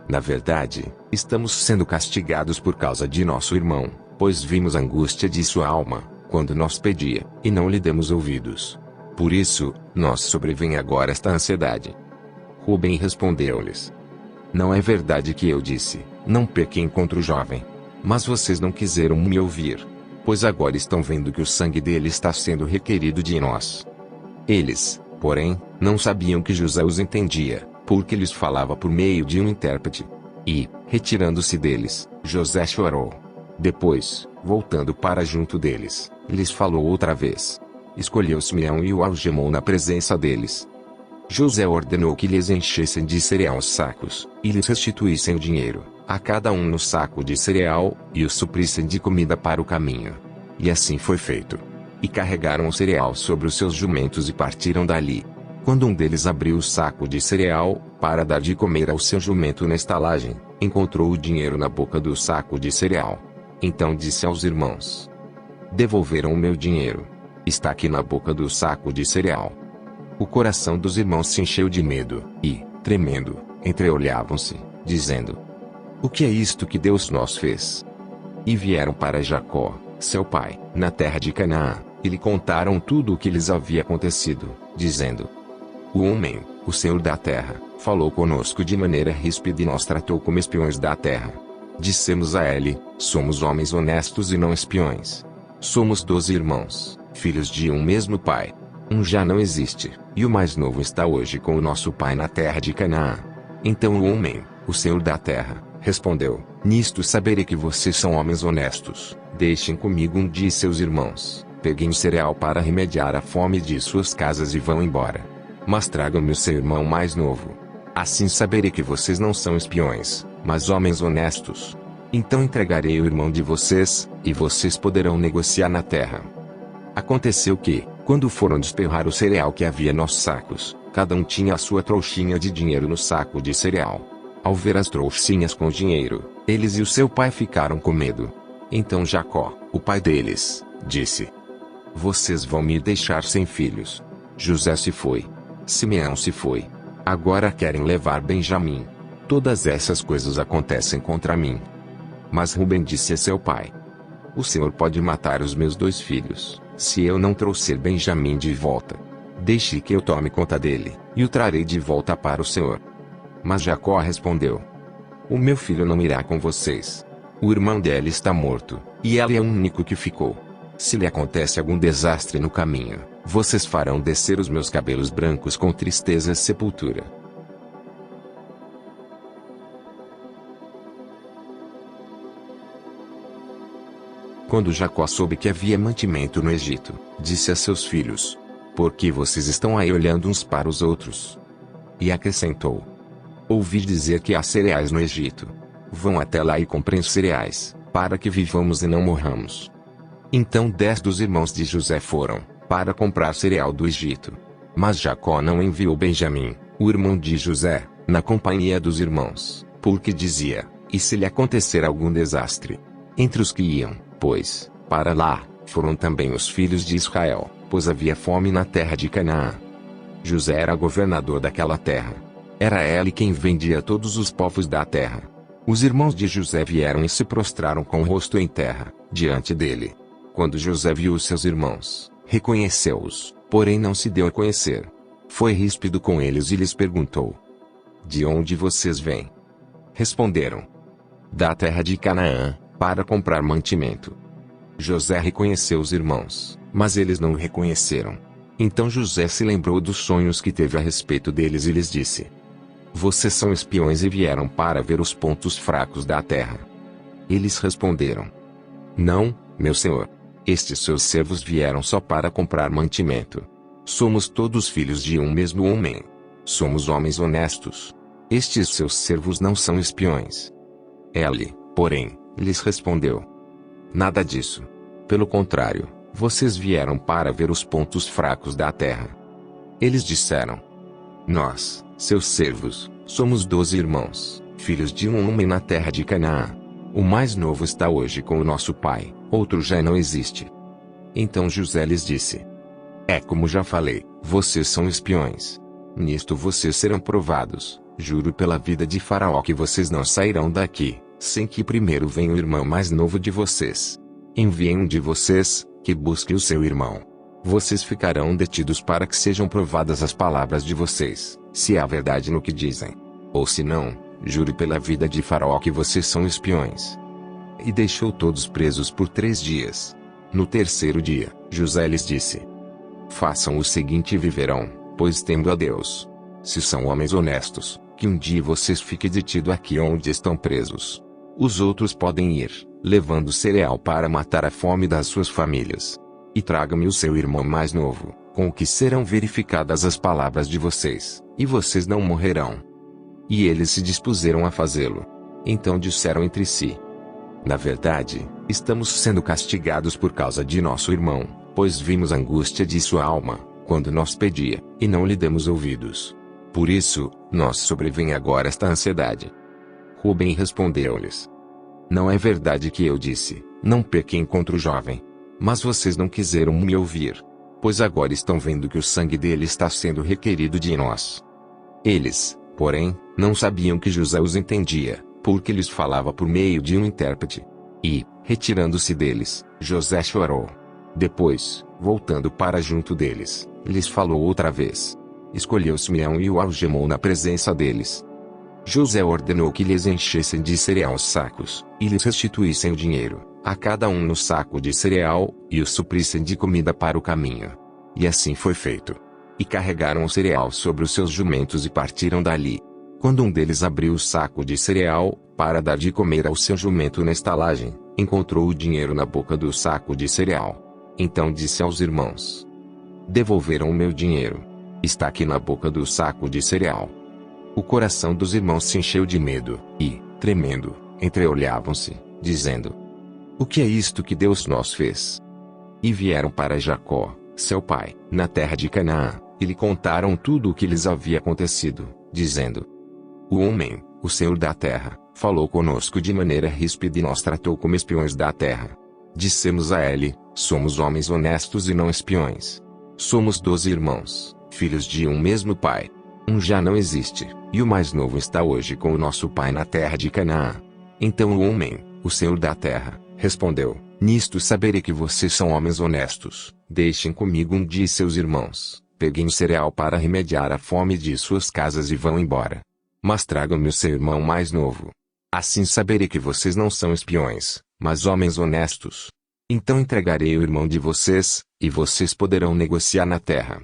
na verdade, estamos sendo castigados por causa de nosso irmão, pois vimos a angústia de sua alma, quando nos pedia, e não lhe demos ouvidos. Por isso, nos sobrevém agora esta ansiedade. Rubem respondeu-lhes: não é verdade que eu disse, não pequem contra o jovem. Mas vocês não quiseram me ouvir. Pois agora estão vendo que o sangue dele está sendo requerido de nós. Eles, porém, não sabiam que José os entendia, porque lhes falava por meio de um intérprete. E, retirando-se deles, José chorou. Depois, voltando para junto deles, lhes falou outra vez. Escolheu Simeão e o algemou na presença deles. José ordenou que lhes enchessem de cereal os sacos, e lhes restituíssem o dinheiro, a cada um no saco de cereal, e o suprissem de comida para o caminho. E assim foi feito. E carregaram o cereal sobre os seus jumentos e partiram dali. Quando um deles abriu o saco de cereal, para dar de comer ao seu jumento na estalagem, encontrou o dinheiro na boca do saco de cereal. Então disse aos irmãos: devolveram o meu dinheiro. Está aqui na boca do saco de cereal. O coração dos irmãos se encheu de medo, e, tremendo, entreolhavam-se, dizendo: o que é isto que Deus nos fez? E vieram para Jacó, seu pai, na terra de Canaã, e lhe contaram tudo o que lhes havia acontecido, dizendo: o homem, o Senhor da terra, falou conosco de maneira ríspida e nos tratou como espiões da terra. Dissemos a ele: somos homens honestos e não espiões. Somos 12 irmãos, filhos de um mesmo pai. Um já não existe, e o mais novo está hoje com o nosso pai na terra de Canaã. Então o homem, o Senhor da terra, respondeu: nisto saberei que vocês são homens honestos. Deixem comigo um de seus irmãos, peguem o cereal para remediar a fome de suas casas e vão embora. Mas tragam-me o seu irmão mais novo. Assim saberei que vocês não são espiões, mas homens honestos. Então entregarei o irmão de vocês, e vocês poderão negociar na terra. Aconteceu que, quando foram despejar o cereal que havia nos sacos, cada um tinha a sua trouxinha de dinheiro no saco de cereal. Ao ver as trouxinhas com dinheiro, eles e o seu pai ficaram com medo. Então Jacó, o pai deles, disse: Vocês vão me deixar sem filhos. José se foi. Simeão se foi. Agora querem levar Benjamim. Todas essas coisas acontecem contra mim. Mas Rubem disse a seu pai: O Senhor pode matar os meus 2 filhos, se eu não trouxer Benjamim de volta. Deixe que eu tome conta dele, e o trarei de volta para o Senhor. Mas Jacó respondeu: O meu filho não irá com vocês. O irmão dela está morto, e ela é o único que ficou. Se lhe acontece algum desastre no caminho, vocês farão descer os meus cabelos brancos com tristeza e sepultura. Quando Jacó soube que havia mantimento no Egito, disse a seus filhos: Por que vocês estão aí olhando uns para os outros? E acrescentou: Ouvi dizer que há cereais no Egito. Vão até lá e comprem os cereais, para que vivamos e não morramos. Então 10 dos irmãos de José foram, para comprar cereal do Egito. Mas Jacó não enviou Benjamim, o irmão de José, na companhia dos irmãos, porque dizia: E se lhe acontecer algum desastre? Entre os que iam, pois, para lá, foram também os filhos de Israel, pois havia fome na terra de Canaã. José era governador daquela terra. Era ele quem vendia todos os povos da terra. Os irmãos de José vieram e se prostraram com o rosto em terra, diante dele. Quando José viu os seus irmãos, reconheceu-os, porém não se deu a conhecer. Foi ríspido com eles e lhes perguntou: De onde vocês vêm? Responderam: Da terra de Canaã, para comprar mantimento. José reconheceu os irmãos, mas eles não o reconheceram. Então José se lembrou dos sonhos que teve a respeito deles e lhes disse: Vocês são espiões e vieram para ver os pontos fracos da terra. Eles responderam: Não, meu senhor. Estes seus servos vieram só para comprar mantimento. Somos todos filhos de um mesmo homem. Somos homens honestos. Estes seus servos não são espiões. Ele, porém, lhes respondeu: Nada disso. Pelo contrário, vocês vieram para ver os pontos fracos da terra. Eles disseram: Nós, seus servos, somos 12 irmãos, filhos de um homem na terra de Canaã. O mais novo está hoje com o nosso pai, outro já não existe. Então José lhes disse: É como já falei, vocês são espiões. Nisto vocês serão provados. Juro pela vida de Faraó que vocês não sairão daqui, sem que primeiro venha o irmão mais novo de vocês. Enviem um de vocês, que busque o seu irmão. Vocês ficarão detidos para que sejam provadas as palavras de vocês, se há verdade no que dizem. Ou se não, jure pela vida de Faraó que vocês são espiões. E deixou todos presos por 3 dias. No terceiro dia, José lhes disse: Façam o seguinte e viverão, pois temo a Deus. Se são homens honestos, que um dia vocês fiquem detidos aqui onde estão presos. Os outros podem ir, levando cereal para matar a fome das suas famílias. E traga-me o seu irmão mais novo, com o que serão verificadas as palavras de vocês, e vocês não morrerão. E eles se dispuseram a fazê-lo. Então disseram entre si: Na verdade, estamos sendo castigados por causa de nosso irmão, pois vimos a angústia de sua alma, quando nos pedia, e não lhe demos ouvidos. Por isso, nos sobrevém agora esta ansiedade. Rubem respondeu-lhes: Não é verdade que eu disse, não pequem contra o jovem. Mas vocês não quiseram me ouvir. Pois agora estão vendo que o sangue dele está sendo requerido de nós. Eles, porém, não sabiam que José os entendia, porque lhes falava por meio de um intérprete. E, retirando-se deles, José chorou. Depois, voltando para junto deles, lhes falou outra vez. Escolheu Simeão e o algemou na presença deles. José ordenou que lhes enchessem de cereal os sacos, e lhes restituíssem o dinheiro, a cada um no saco de cereal, e os suprissem de comida para o caminho. E assim foi feito. E carregaram o cereal sobre os seus jumentos e partiram dali. Quando um deles abriu o saco de cereal, para dar de comer ao seu jumento na estalagem, encontrou o dinheiro na boca do saco de cereal. Então disse aos irmãos: Devolveram o meu dinheiro. Está aqui na boca do saco de cereal. O coração dos irmãos se encheu de medo, e, tremendo, entreolhavam-se, dizendo: O que é isto que Deus nos fez? E vieram para Jacó, seu pai, na terra de Canaã, e lhe contaram tudo o que lhes havia acontecido, dizendo: O homem, o Senhor da terra, falou conosco de maneira ríspida e nos tratou como espiões da terra. Dissemos a ele: Somos homens honestos e não espiões. Somos 12 irmãos, filhos de um mesmo pai. Um já não existe, e o mais novo está hoje com o nosso pai na terra de Canaã. Então o homem, o Senhor da terra, respondeu: Nisto saberei que vocês são homens honestos. Deixem comigo um dia seus irmãos, peguem o cereal para remediar a fome de suas casas e vão embora. Mas tragam-me o seu irmão mais novo. Assim saberei que vocês não são espiões, mas homens honestos. Então entregarei o irmão de vocês, e vocês poderão negociar na terra.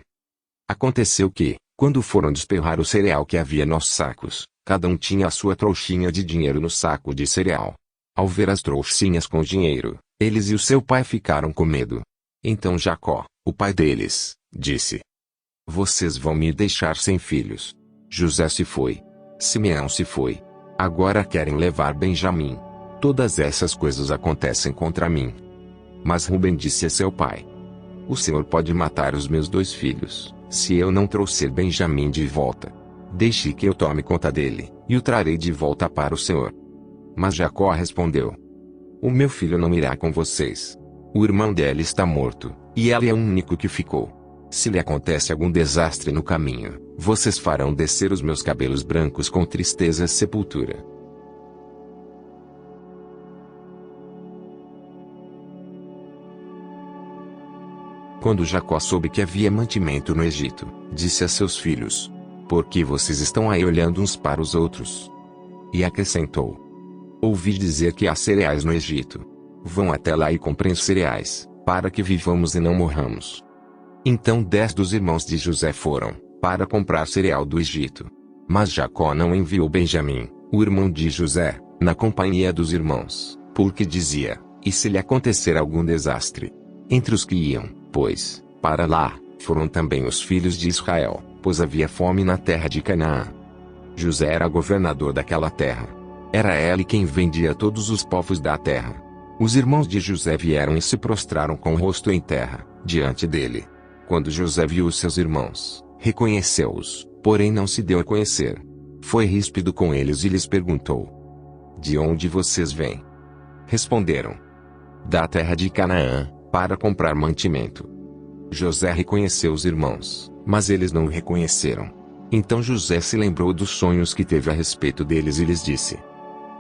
Aconteceu que, quando foram despejar o cereal que havia nos sacos, cada um tinha a sua trouxinha de dinheiro no saco de cereal. Ao ver as trouxinhas com dinheiro, eles e o seu pai ficaram com medo. Então Jacó, o pai deles, disse: Vocês vão me deixar sem filhos. José se foi. Simeão se foi. Agora querem levar Benjamim. Todas essas coisas acontecem contra mim. Mas Rubem disse a seu pai: O Senhor pode matar os meus 2 filhos, se eu não trouxer Benjamim de volta. Deixe que eu tome conta dele, e o trarei de volta para o Senhor. Mas Jacó respondeu: O meu filho não irá com vocês. O irmão dela está morto, e ela é o único que ficou. Se lhe acontece algum desastre no caminho, vocês farão descer os meus cabelos brancos com tristeza à sepultura. Quando Jacó soube que havia mantimento no Egito, disse a seus filhos: Por que vocês estão aí olhando uns para os outros? E acrescentou: Ouvi dizer que há cereais no Egito. Vão até lá e comprem os cereais, para que vivamos e não morramos. Então 10 dos irmãos de José foram, para comprar cereal do Egito. Mas Jacó não enviou Benjamim, o irmão de José, na companhia dos irmãos, porque dizia: E se lhe acontecer algum desastre? Entre os que iam, pois, para lá, foram também os filhos de Israel, pois havia fome na terra de Canaã. José era governador daquela terra. Era ele quem vendia todos os povos da terra. Os irmãos de José vieram e se prostraram com o rosto em terra, diante dele. Quando José viu os seus irmãos, reconheceu-os, porém não se deu a conhecer. Foi ríspido com eles e lhes perguntou: De onde vocês vêm? Responderam: Da terra de Canaã, para comprar mantimento. José reconheceu os irmãos, mas eles não o reconheceram. Então José se lembrou dos sonhos que teve a respeito deles e lhes disse: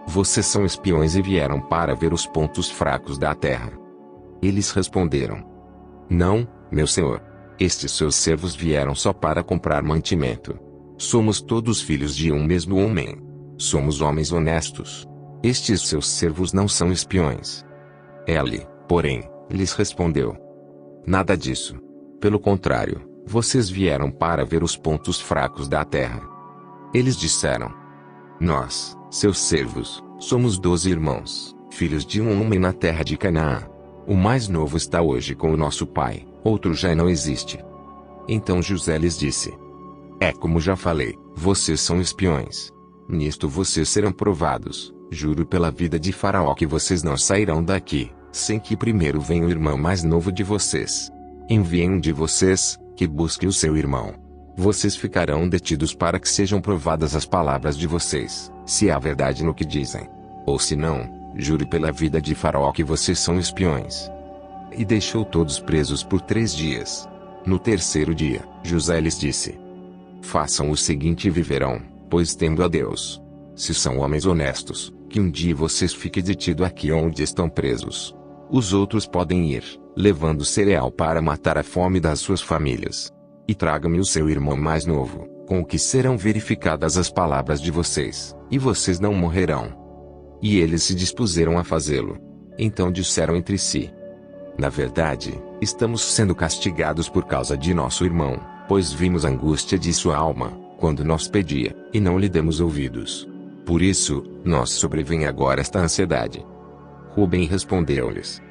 Vocês são espiões e vieram para ver os pontos fracos da terra. Eles responderam: Não, meu senhor. Estes seus servos vieram só para comprar mantimento. Somos todos filhos de um mesmo homem. Somos homens honestos. Estes seus servos não são espiões. Ele, porém, lhes respondeu: Nada disso. Pelo contrário, vocês vieram para ver os pontos fracos da terra. Eles disseram: Nós, seus servos, somos 12 irmãos, filhos de um homem na terra de Canaã. O mais novo está hoje com o nosso pai, outro já não existe. Então José lhes disse: É como já falei, vocês são espiões. Nisto vocês serão provados. Juro pela vida de Faraó que vocês não sairão daqui, sem que primeiro venha o irmão mais novo de vocês. Enviem um de vocês, que busque o seu irmão. Vocês ficarão detidos para que sejam provadas as palavras de vocês, se há verdade no que dizem. Ou se não, jure pela vida de Faraó que vocês são espiões. E deixou todos presos por 3 dias. No terceiro dia, José lhes disse: Façam o seguinte e viverão, pois temo a Deus. Se são homens honestos, que um dia vocês fiquem detidos aqui onde estão presos. Os outros podem ir, levando cereal para matar a fome das suas famílias. E traga-me o seu irmão mais novo, com o que serão verificadas as palavras de vocês, e vocês não morrerão. E eles se dispuseram a fazê-lo. Então disseram entre si: Na verdade, estamos sendo castigados por causa de nosso irmão, pois vimos a angústia de sua alma, quando nos pedia, e não lhe demos ouvidos. Por isso, nos sobrevém agora esta ansiedade. Rubem respondeu-lhes: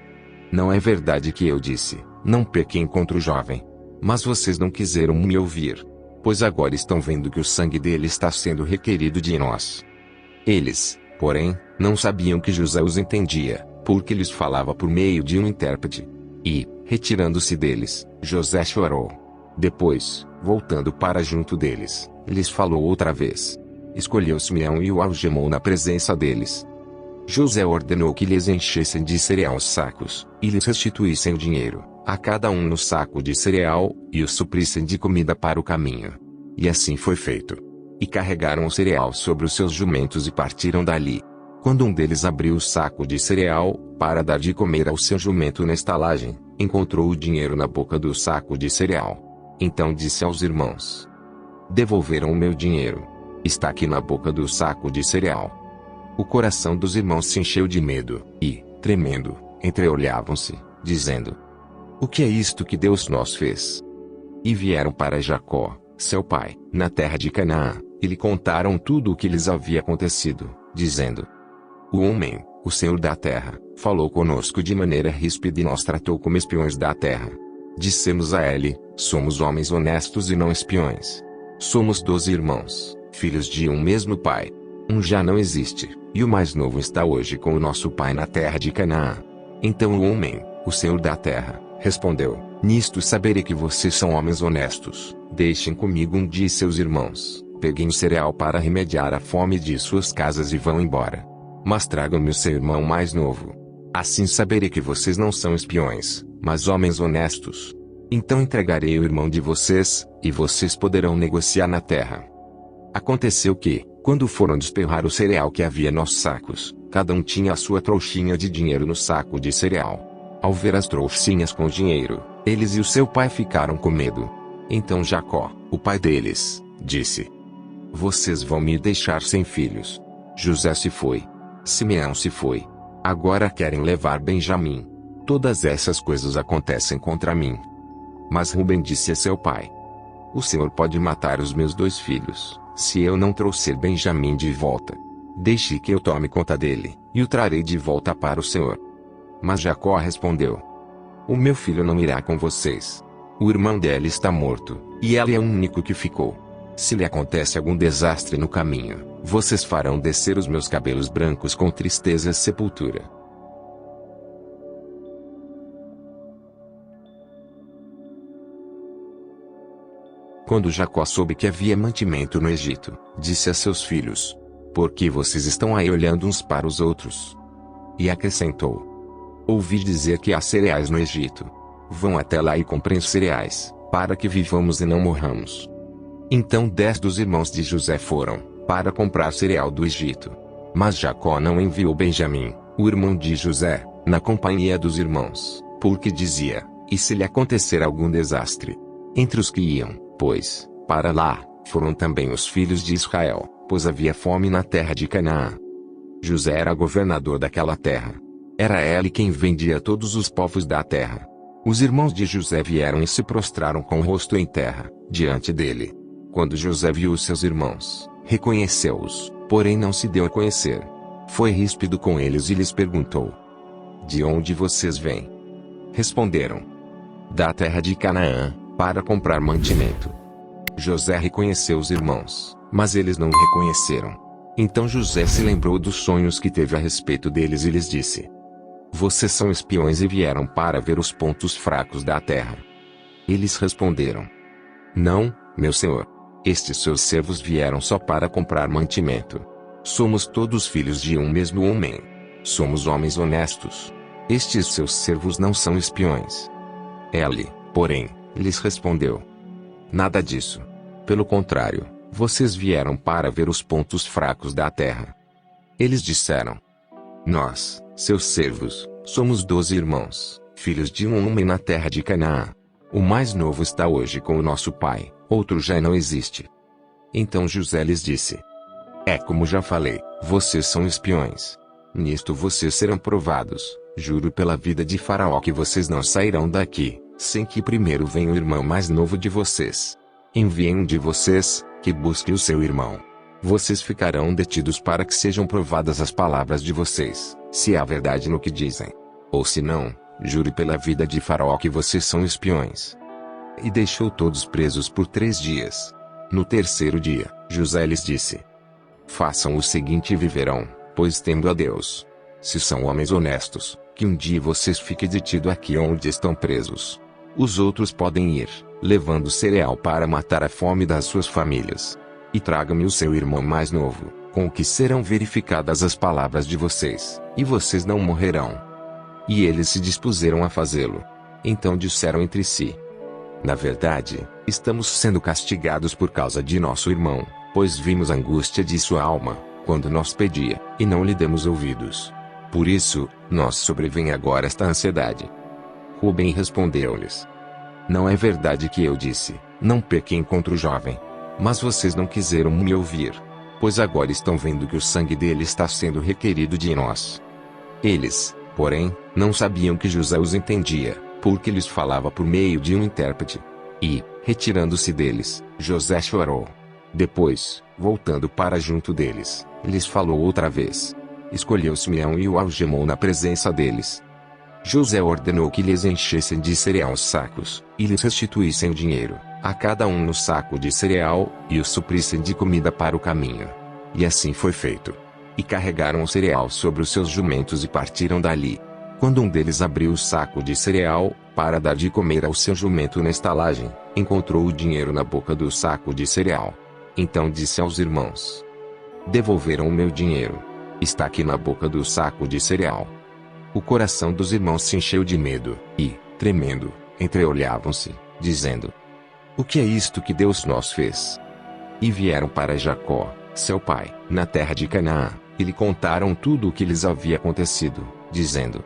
Não é verdade que eu disse, não pequem contra o jovem. Mas vocês não quiseram me ouvir. Pois agora estão vendo que o sangue dele está sendo requerido de nós. Eles, Porém, não sabiam que José os entendia, porque lhes falava por meio de um intérprete. E, retirando-se deles, José chorou. Depois, voltando para junto deles, lhes falou outra vez. Escolheu Simeão e o algemou na presença deles. José ordenou que lhes enchessem de cereal os sacos, e lhes restituíssem o dinheiro, a cada um no saco de cereal, e os suprissem de comida para o caminho. E assim foi feito. E carregaram o cereal sobre os seus jumentos e partiram dali. Quando um deles abriu o saco de cereal, para dar de comer ao seu jumento na estalagem, encontrou o dinheiro na boca do saco de cereal. Então disse aos irmãos: devolveram o meu dinheiro. Está aqui na boca do saco de cereal. O coração dos irmãos se encheu de medo, e, tremendo, entreolhavam-se, dizendo: o que é isto que Deus nos fez? E vieram para Jacó, seu pai, na terra de Canaã, e lhe contaram tudo o que lhes havia acontecido, dizendo: o homem, o Senhor da terra, falou conosco de maneira ríspida e nos tratou como espiões da terra. Dissemos a ele: somos homens honestos e não espiões. Somos 12 irmãos, filhos de um mesmo pai. Um já não existe, e o mais novo está hoje com o nosso pai na terra de Canaã. Então o homem, o Senhor da terra, respondeu: nisto saberei que vocês são homens honestos. Deixem comigo um de seus irmãos, peguem o cereal para remediar a fome de suas casas e vão embora. Mas tragam-me o seu irmão mais novo. Assim saberei que vocês não são espiões, mas homens honestos. Então entregarei o irmão de vocês, e vocês poderão negociar na terra. Aconteceu que, quando foram desperrar o cereal que havia nos sacos, cada um tinha a sua trouxinha de dinheiro no saco de cereal. Ao ver as trouxinhas com dinheiro, eles e o seu pai ficaram com medo. Então Jacó, o pai deles, disse: vocês vão me deixar sem filhos. José se foi. Simeão se foi. Agora querem levar Benjamim. Todas essas coisas acontecem contra mim. Mas Rubem disse a seu pai: o Senhor pode matar os meus 2 filhos, se eu não trouxer Benjamim de volta. Deixe que eu tome conta dele, e o trarei de volta para o Senhor. Mas Jacó respondeu: o meu filho não irá com vocês. O irmão dele está morto, e ele é o único que ficou. Se lhe acontece algum desastre no caminho, vocês farão descer os meus cabelos brancos com tristeza e sepultura. Quando Jacó soube que havia mantimento no Egito, disse a seus filhos: por que vocês estão aí olhando uns para os outros? E acrescentou: ouvi dizer que há cereais no Egito. Vão até lá e comprem os cereais, para que vivamos e não morramos. Então 10 dos irmãos de José foram, para comprar cereal do Egito. Mas Jacó não enviou Benjamim, o irmão de José, na companhia dos irmãos, porque dizia: e se lhe acontecer algum desastre? Entre os que iam, pois, para lá, foram também os filhos de Israel, pois havia fome na terra de Canaã. José era governador daquela terra. Era ele quem vendia todos os povos da terra. Os irmãos de José vieram e se prostraram com o rosto em terra, diante dele. Quando José viu os seus irmãos, reconheceu-os, porém não se deu a conhecer. Foi ríspido com eles e lhes perguntou: de onde vocês vêm? Responderam: da terra de Canaã, para comprar mantimento. José reconheceu os irmãos, mas eles não o reconheceram. Então José se lembrou dos sonhos que teve a respeito deles e lhes disse: vocês são espiões e vieram para ver os pontos fracos da terra. Eles responderam: não, meu senhor. Estes seus servos vieram só para comprar mantimento. Somos todos filhos de um mesmo homem. Somos homens honestos. Estes seus servos não são espiões. Ele, porém, lhes respondeu: nada disso. Pelo contrário, vocês vieram para ver os pontos fracos da terra. Eles disseram: nós, seus servos, somos 12 irmãos, filhos de um homem na terra de Canaã. O mais novo está hoje com o nosso pai, outro já não existe. Então José lhes disse: é como já falei, vocês são espiões. Nisto vocês serão provados. Juro pela vida de Faraó que vocês não sairão daqui, sem que primeiro venha o irmão mais novo de vocês. Enviem um de vocês, que busque o seu irmão. Vocês ficarão detidos para que sejam provadas as palavras de vocês, se há verdade no que dizem. Ou se não, jure pela vida de Faraó que vocês são espiões. E deixou todos presos por 3 dias. No terceiro dia, José lhes disse: façam o seguinte e viverão, pois temo a Deus. Se são homens honestos, que um dia vocês fiquem detidos aqui onde estão presos. Os outros podem ir, levando cereal para matar a fome das suas famílias. E traga-me o seu irmão mais novo, com o que serão verificadas as palavras de vocês, e vocês não morrerão. E eles se dispuseram a fazê-lo. Então disseram entre si: na verdade, estamos sendo castigados por causa de nosso irmão, pois vimos a angústia de sua alma, quando nos pedia, e não lhe demos ouvidos. Por isso, nos sobrevém agora esta ansiedade. Rubem respondeu-lhes: não é verdade que eu disse, não pequem contra o jovem. Mas vocês não quiseram me ouvir. Pois agora estão vendo que o sangue dele está sendo requerido de nós. Eles, porém, não sabiam que José os entendia, porque lhes falava por meio de um intérprete. E, retirando-se deles, José chorou. Depois, voltando para junto deles, lhes falou outra vez. Escolheu Simeão e o algemou na presença deles. José ordenou que lhes enchessem de cereal os sacos, e lhes restituíssem o dinheiro, a cada um no saco de cereal, e os suprissem de comida para o caminho. E assim foi feito. E carregaram o cereal sobre os seus jumentos e partiram dali. Quando um deles abriu o saco de cereal, para dar de comer ao seu jumento na estalagem, encontrou o dinheiro na boca do saco de cereal. Então disse aos irmãos: devolveram o meu dinheiro. Está aqui na boca do saco de cereal. O coração dos irmãos se encheu de medo, e, tremendo, entreolhavam-se, dizendo: o que é isto que Deus nos fez? E vieram para Jacó, seu pai, na terra de Canaã, e lhe contaram tudo o que lhes havia acontecido, dizendo: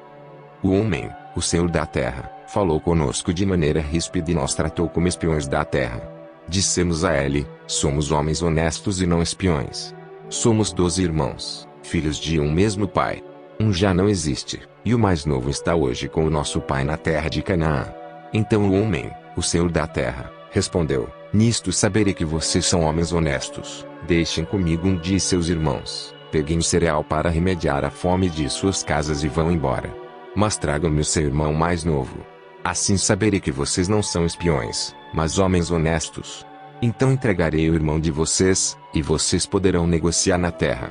o homem, o Senhor da terra, falou conosco de maneira ríspida e nos tratou como espiões da terra. Dissemos a ele: somos homens honestos e não espiões. Somos 12 irmãos, filhos de um mesmo pai. Um já não existe, e o mais novo está hoje com o nosso pai na terra de Canaã. Então o homem, o Senhor da terra, respondeu: nisto saberei que vocês são homens honestos. Deixem comigo um de seus irmãos, peguem o cereal para remediar a fome de suas casas e vão embora. Mas tragam-me o seu irmão mais novo. Assim saberei que vocês não são espiões, mas homens honestos. Então entregarei o irmão de vocês, e vocês poderão negociar na terra.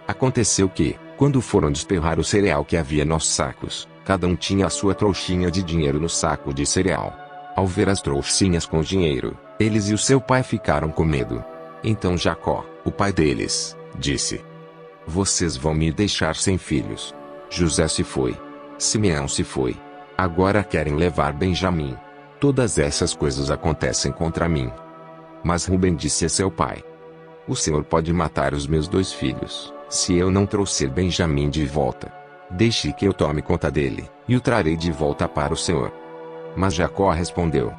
Aconteceu que, quando foram desperrar o cereal que havia nos sacos, cada um tinha a sua trouxinha de dinheiro no saco de cereal. Ao ver as trouxinhas com dinheiro, eles e o seu pai ficaram com medo. Então Jacó, o pai deles, disse: vocês vão me deixar sem filhos. José se foi. Simeão se foi. Agora querem levar Benjamim. Todas essas coisas acontecem contra mim. Mas Rubem disse a seu pai: o Senhor pode matar os meus 2 filhos, se eu não trouxer Benjamim de volta. Deixe que eu tome conta dele, e o trarei de volta para o Senhor. Mas Jacó respondeu: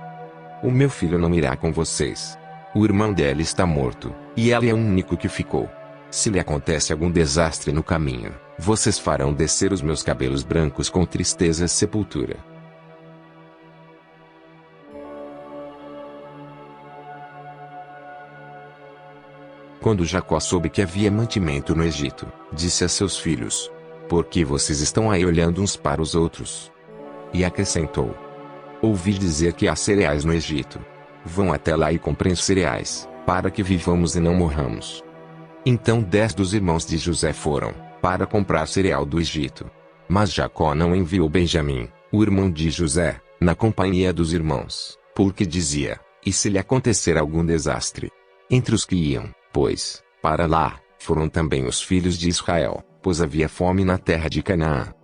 o meu filho não irá com vocês. O irmão dela está morto, e ela é o único que ficou. Se lhe acontece algum desastre no caminho, vocês farão descer os meus cabelos brancos com tristeza e sepultura. Quando Jacó soube que havia mantimento no Egito, disse a seus filhos: por que vocês estão aí olhando uns para os outros? E acrescentou: ouvi dizer que há cereais no Egito. Vão até lá e comprem os cereais, para que vivamos e não morramos. Então 10 dos irmãos de José foram, para comprar cereal do Egito. Mas Jacó não enviou Benjamim, o irmão de José, na companhia dos irmãos, porque dizia: e se lhe acontecer algum desastre? Entre os que iam, pois, para lá, foram também os filhos de Israel, pois havia fome na terra de Canaã.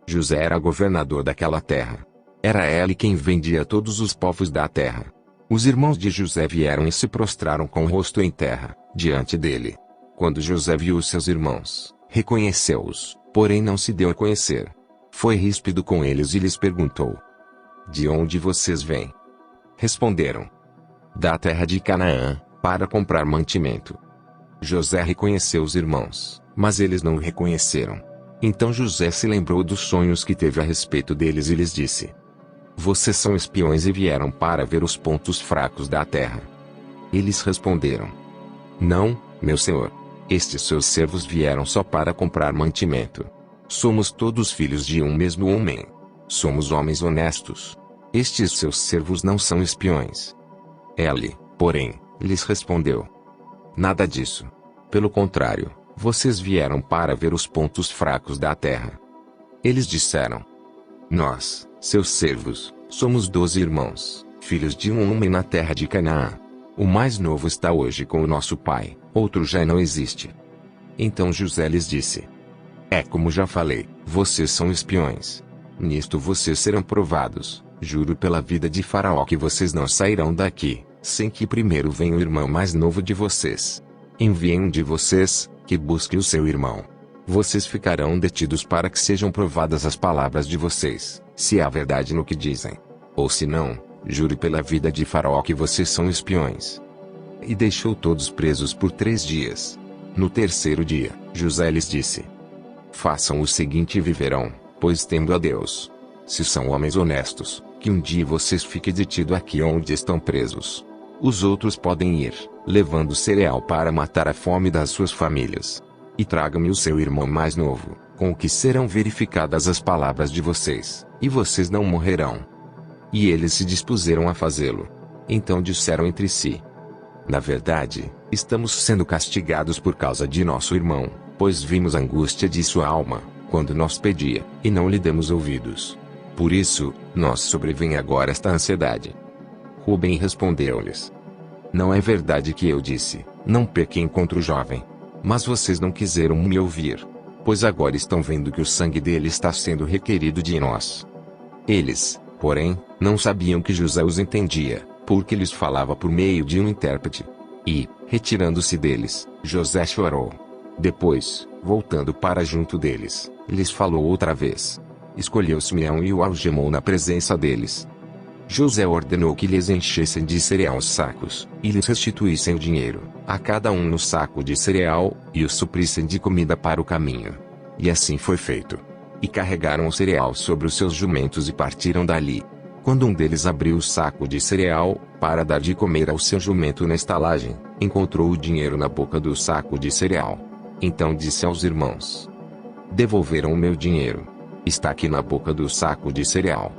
José era governador daquela terra. Era ele quem vendia todos os povos da terra. Os irmãos de José vieram e se prostraram com o rosto em terra, diante dele. Quando José viu os seus irmãos, reconheceu-os, porém não se deu a conhecer. Foi ríspido com eles e lhes perguntou: de onde vocês vêm? Responderam: da terra de Canaã, para comprar mantimento. José reconheceu os irmãos, mas eles não o reconheceram. Então José se lembrou dos sonhos que teve a respeito deles e lhes disse: vocês são espiões e vieram para ver os pontos fracos da terra. Eles responderam: não, meu senhor. Estes seus servos vieram só para comprar mantimento. Somos todos filhos de um mesmo homem. Somos homens honestos. Estes seus servos não são espiões. Ele, porém, lhes respondeu: nada disso. Pelo contrário, Vocês vieram para ver os pontos fracos da terra. Eles disseram: Nós, seus servos, somos 12 irmãos, filhos de um homem na terra de Canaã. O mais novo está hoje com o nosso pai, outro já não existe. Então José lhes disse: É como já falei, vocês são espiões. Nisto vocês serão provados. Juro pela vida de Faraó que vocês não sairão daqui, sem que primeiro venha o irmão mais novo de vocês. Enviem um de vocês, que busque o seu irmão. Vocês ficarão detidos para que sejam provadas as palavras de vocês, se há verdade no que dizem. Ou se não, jure pela vida de Faraó que vocês são espiões. E deixou todos presos por 3 dias. No terceiro dia, José lhes disse: Façam o seguinte e viverão, pois temo a Deus. Se são homens honestos, que um dia vocês fiquem detidos aqui onde estão presos. Os outros podem ir, levando cereal para matar a fome das suas famílias. E traga-me o seu irmão mais novo, com o que serão verificadas as palavras de vocês, e vocês não morrerão. E eles se dispuseram a fazê-lo. Então disseram entre si: Na verdade, estamos sendo castigados por causa de nosso irmão, pois vimos a angústia de sua alma, quando nos pedia, e não lhe demos ouvidos. Por isso, nos sobrevém agora esta ansiedade. Rubem respondeu-lhes: Não é verdade que eu disse, não pequem contra o jovem. Mas vocês não quiseram me ouvir. Pois agora estão vendo que o sangue dele está sendo requerido de nós. Eles, porém, não sabiam que José os entendia, porque lhes falava por meio de um intérprete. E, retirando-se deles, José chorou. Depois, voltando para junto deles, lhes falou outra vez. Escolheu Simeão e o algemou na presença deles. José ordenou que lhes enchessem de cereal os sacos, e lhes restituíssem o dinheiro, a cada um no saco de cereal, e os suprissem de comida para o caminho. E assim foi feito. E carregaram o cereal sobre os seus jumentos e partiram dali. Quando um deles abriu o saco de cereal, para dar de comer ao seu jumento na estalagem, encontrou o dinheiro na boca do saco de cereal. Então disse aos irmãos: Devolveram o meu dinheiro. Está aqui na boca do saco de cereal.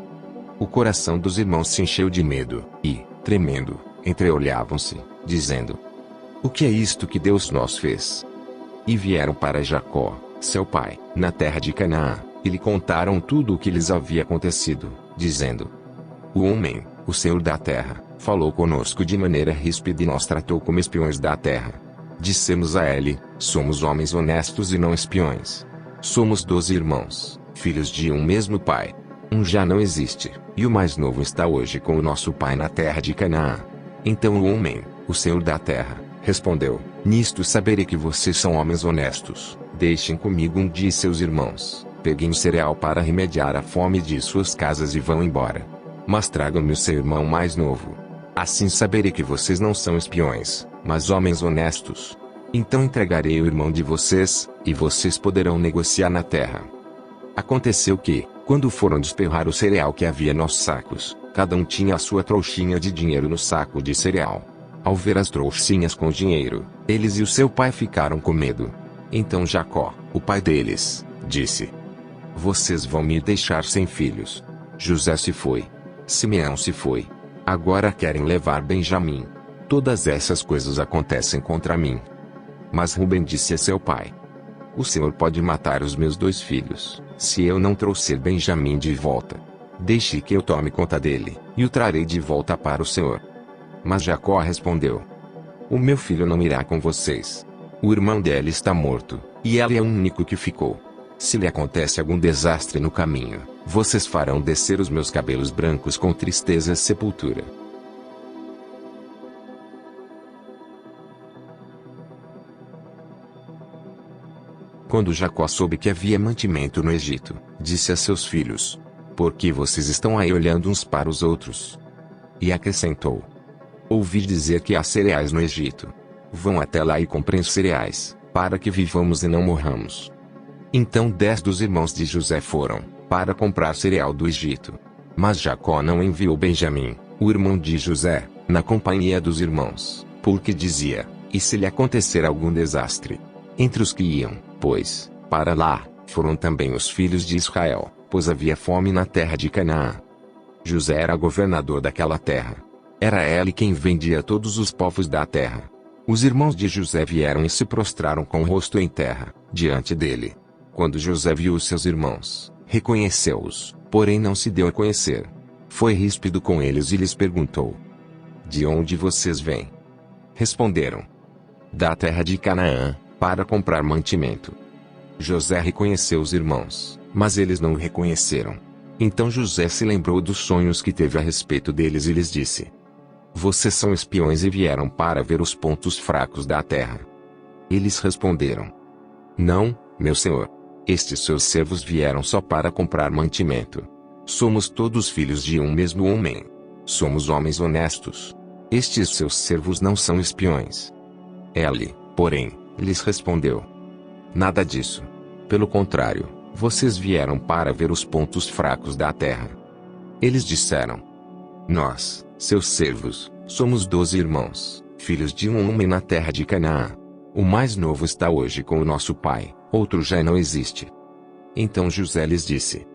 O coração dos irmãos se encheu de medo, e, tremendo, entreolhavam-se, dizendo: O que é isto que Deus nos fez? E vieram para Jacó, seu pai, na terra de Canaã, e lhe contaram tudo o que lhes havia acontecido, dizendo: O homem, o Senhor da terra, falou conosco de maneira ríspida e nos tratou como espiões da terra. Dissemos a ele: Somos homens honestos e não espiões. Somos 12 irmãos, filhos de um mesmo pai. Um já não existe, e o mais novo está hoje com o nosso pai na terra de Canaã. Então o homem, o Senhor da terra, respondeu: Nisto saberei que vocês são homens honestos. Deixem comigo um de seus irmãos, peguem o cereal para remediar a fome de suas casas e vão embora. Mas tragam-me o seu irmão mais novo. Assim saberei que vocês não são espiões, mas homens honestos. Então entregarei o irmão de vocês, e vocês poderão negociar na terra. Aconteceu que, quando foram despejar o cereal que havia nos sacos, cada um tinha a sua trouxinha de dinheiro no saco de cereal. Ao ver as trouxinhas com dinheiro, eles e o seu pai ficaram com medo. Então Jacó, o pai deles, disse: Vocês vão me deixar sem filhos. José se foi. Simeão se foi. Agora querem levar Benjamim. Todas essas coisas acontecem contra mim. Mas Rubem disse a seu pai: O Senhor pode matar os meus 2 filhos, se eu não trouxer Benjamim de volta. Deixe que eu tome conta dele, e o trarei de volta para o Senhor. Mas Jacó respondeu: O meu filho não irá com vocês. O irmão dela está morto, e ela é o único que ficou. Se lhe acontece algum desastre no caminho, vocês farão descer os meus cabelos brancos com tristeza e sepultura. Quando Jacó soube que havia mantimento no Egito, disse a seus filhos: Por que vocês estão aí olhando uns para os outros? E acrescentou: Ouvi dizer que há cereais no Egito. Vão até lá e comprem os cereais, para que vivamos e não morramos. Então 10 dos irmãos de José foram, para comprar cereal do Egito. Mas Jacó não enviou Benjamim, o irmão de José, na companhia dos irmãos, porque dizia: E se lhe acontecer algum desastre? Entre os que iam, pois, para lá, foram também os filhos de Israel, pois havia fome na terra de Canaã. José era governador daquela terra. Era ele quem vendia todos os povos da terra. Os irmãos de José vieram e se prostraram com o rosto em terra, diante dele. Quando José viu os seus irmãos, reconheceu-os, porém não se deu a conhecer. Foi ríspido com eles e lhes perguntou: de onde vocês vêm? Responderam: da terra de Canaã, para comprar mantimento. José reconheceu os irmãos, mas eles não o reconheceram. Então José se lembrou dos sonhos que teve a respeito deles e lhes disse: vocês são espiões e vieram para ver os pontos fracos da terra. Eles responderam: não, meu senhor. Estes seus servos vieram só para comprar mantimento. Somos todos filhos de um mesmo homem. Somos homens honestos. Estes seus servos não são espiões. Ele, porém, lhes respondeu: nada disso. Pelo contrário, vocês vieram para ver os pontos fracos da terra. Eles disseram: nós, seus servos, somos 12 irmãos, filhos de um homem na terra de Canaã. O mais novo está hoje com o nosso pai, outro já não existe. Então José lhes disse: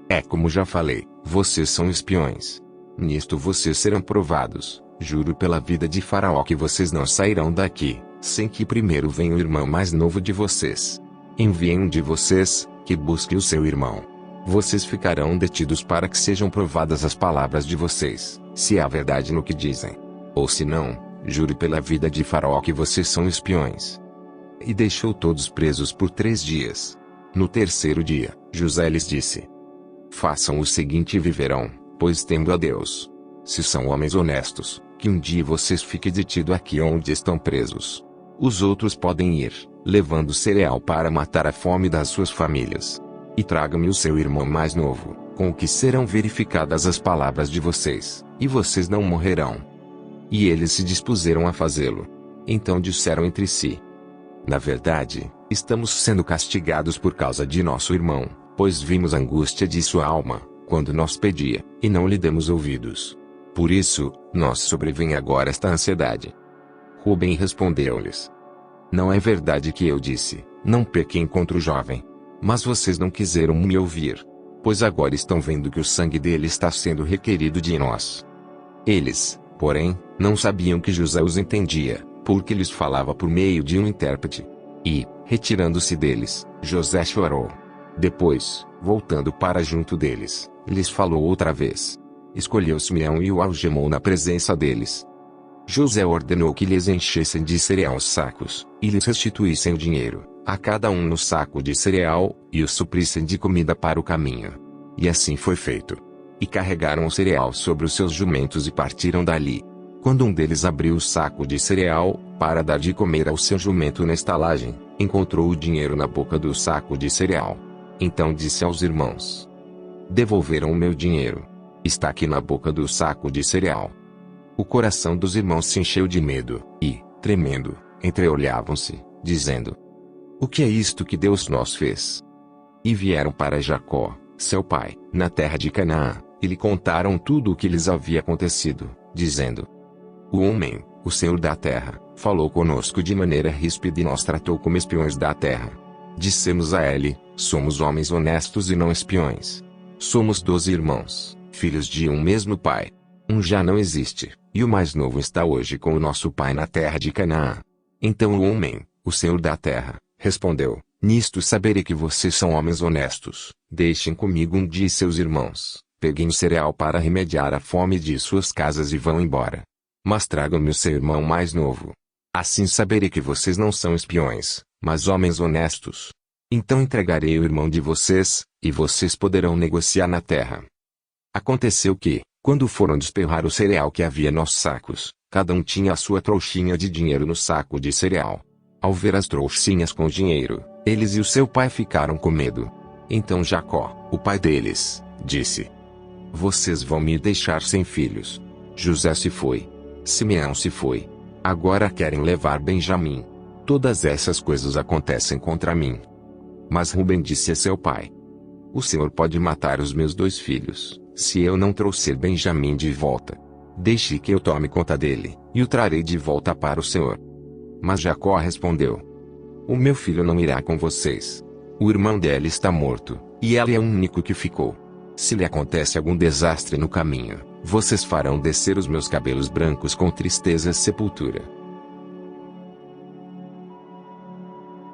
é como já falei, vocês são espiões. Nisto vocês serão provados. Juro pela vida de Faraó que vocês não sairão daqui, sem que primeiro venha o irmão mais novo de vocês. Enviem um de vocês, que busque o seu irmão. Vocês ficarão detidos para que sejam provadas as palavras de vocês, se há verdade no que dizem. Ou se não, jure pela vida de Faraó que vocês são espiões. E deixou todos presos por 3 dias. No terceiro dia, José lhes disse: façam o seguinte e viverão, pois temo a Deus. Se são homens honestos, que um dia vocês fiquem detidos aqui onde estão presos. Os outros podem ir, levando cereal para matar a fome das suas famílias. E traga-me o seu irmão mais novo, com o que serão verificadas as palavras de vocês, e vocês não morrerão. E eles se dispuseram a fazê-lo. Então disseram entre si: na verdade, estamos sendo castigados por causa de nosso irmão, pois vimos a angústia de sua alma, quando nos pedia, e não lhe demos ouvidos. Por isso, nos sobrevém agora esta ansiedade. Rubem respondeu-lhes: não é verdade que eu disse, não pequem contra o jovem. Mas vocês não quiseram me ouvir. Pois agora estão vendo que o sangue dele está sendo requerido de nós. Eles, porém, não sabiam que José os entendia, porque lhes falava por meio de um intérprete. E, retirando-se deles, José chorou. Depois, voltando para junto deles, lhes falou outra vez. Escolheu Simeão e o algemou na presença deles. José ordenou que lhes enchessem de cereal os sacos, e lhes restituíssem o dinheiro, a cada um no saco de cereal, e os suprissem de comida para o caminho. E assim foi feito. E carregaram o cereal sobre os seus jumentos e partiram dali. Quando um deles abriu o saco de cereal, para dar de comer ao seu jumento na estalagem, encontrou o dinheiro na boca do saco de cereal. Então disse aos irmãos: devolveram o meu dinheiro. Está aqui na boca do saco de cereal. O coração dos irmãos se encheu de medo, e, tremendo, entreolhavam-se, dizendo: o que é isto que Deus nos fez? E vieram para Jacó, seu pai, na terra de Canaã, e lhe contaram tudo o que lhes havia acontecido, dizendo: o homem, o Senhor da terra, falou conosco de maneira ríspida e nos tratou como espiões da terra. Dissemos a ele: somos homens honestos e não espiões. Somos 12 irmãos, filhos de um mesmo pai. Um já não existe, e o mais novo está hoje com o nosso pai na terra de Canaã. Então o homem, o Senhor da terra, respondeu: nisto saberei que vocês são homens honestos. Deixem comigo um de seus irmãos, peguem o cereal para remediar a fome de suas casas e vão embora. Mas tragam-me o seu irmão mais novo. Assim saberei que vocês não são espiões, mas homens honestos. Então entregarei o irmão de vocês, e vocês poderão negociar na terra. Aconteceu que, quando foram desperrar o cereal que havia nos sacos, cada um tinha a sua trouxinha de dinheiro no saco de cereal. Ao ver as trouxinhas com dinheiro, eles e o seu pai ficaram com medo. Então Jacó, o pai deles, disse: vocês vão me deixar sem filhos. José se foi. Simeão se foi. Agora querem levar Benjamim. Todas essas coisas acontecem contra mim. Mas Rubem disse a seu pai: o Senhor pode matar os meus 2 filhos, se eu não trouxer Benjamim de volta. Deixe que eu tome conta dele, e o trarei de volta para o Senhor. Mas Jacó respondeu: o meu filho não irá com vocês. O irmão dele está morto, e ele é o único que ficou. Se lhe acontece algum desastre no caminho, vocês farão descer os meus cabelos brancos com tristeza e sepultura.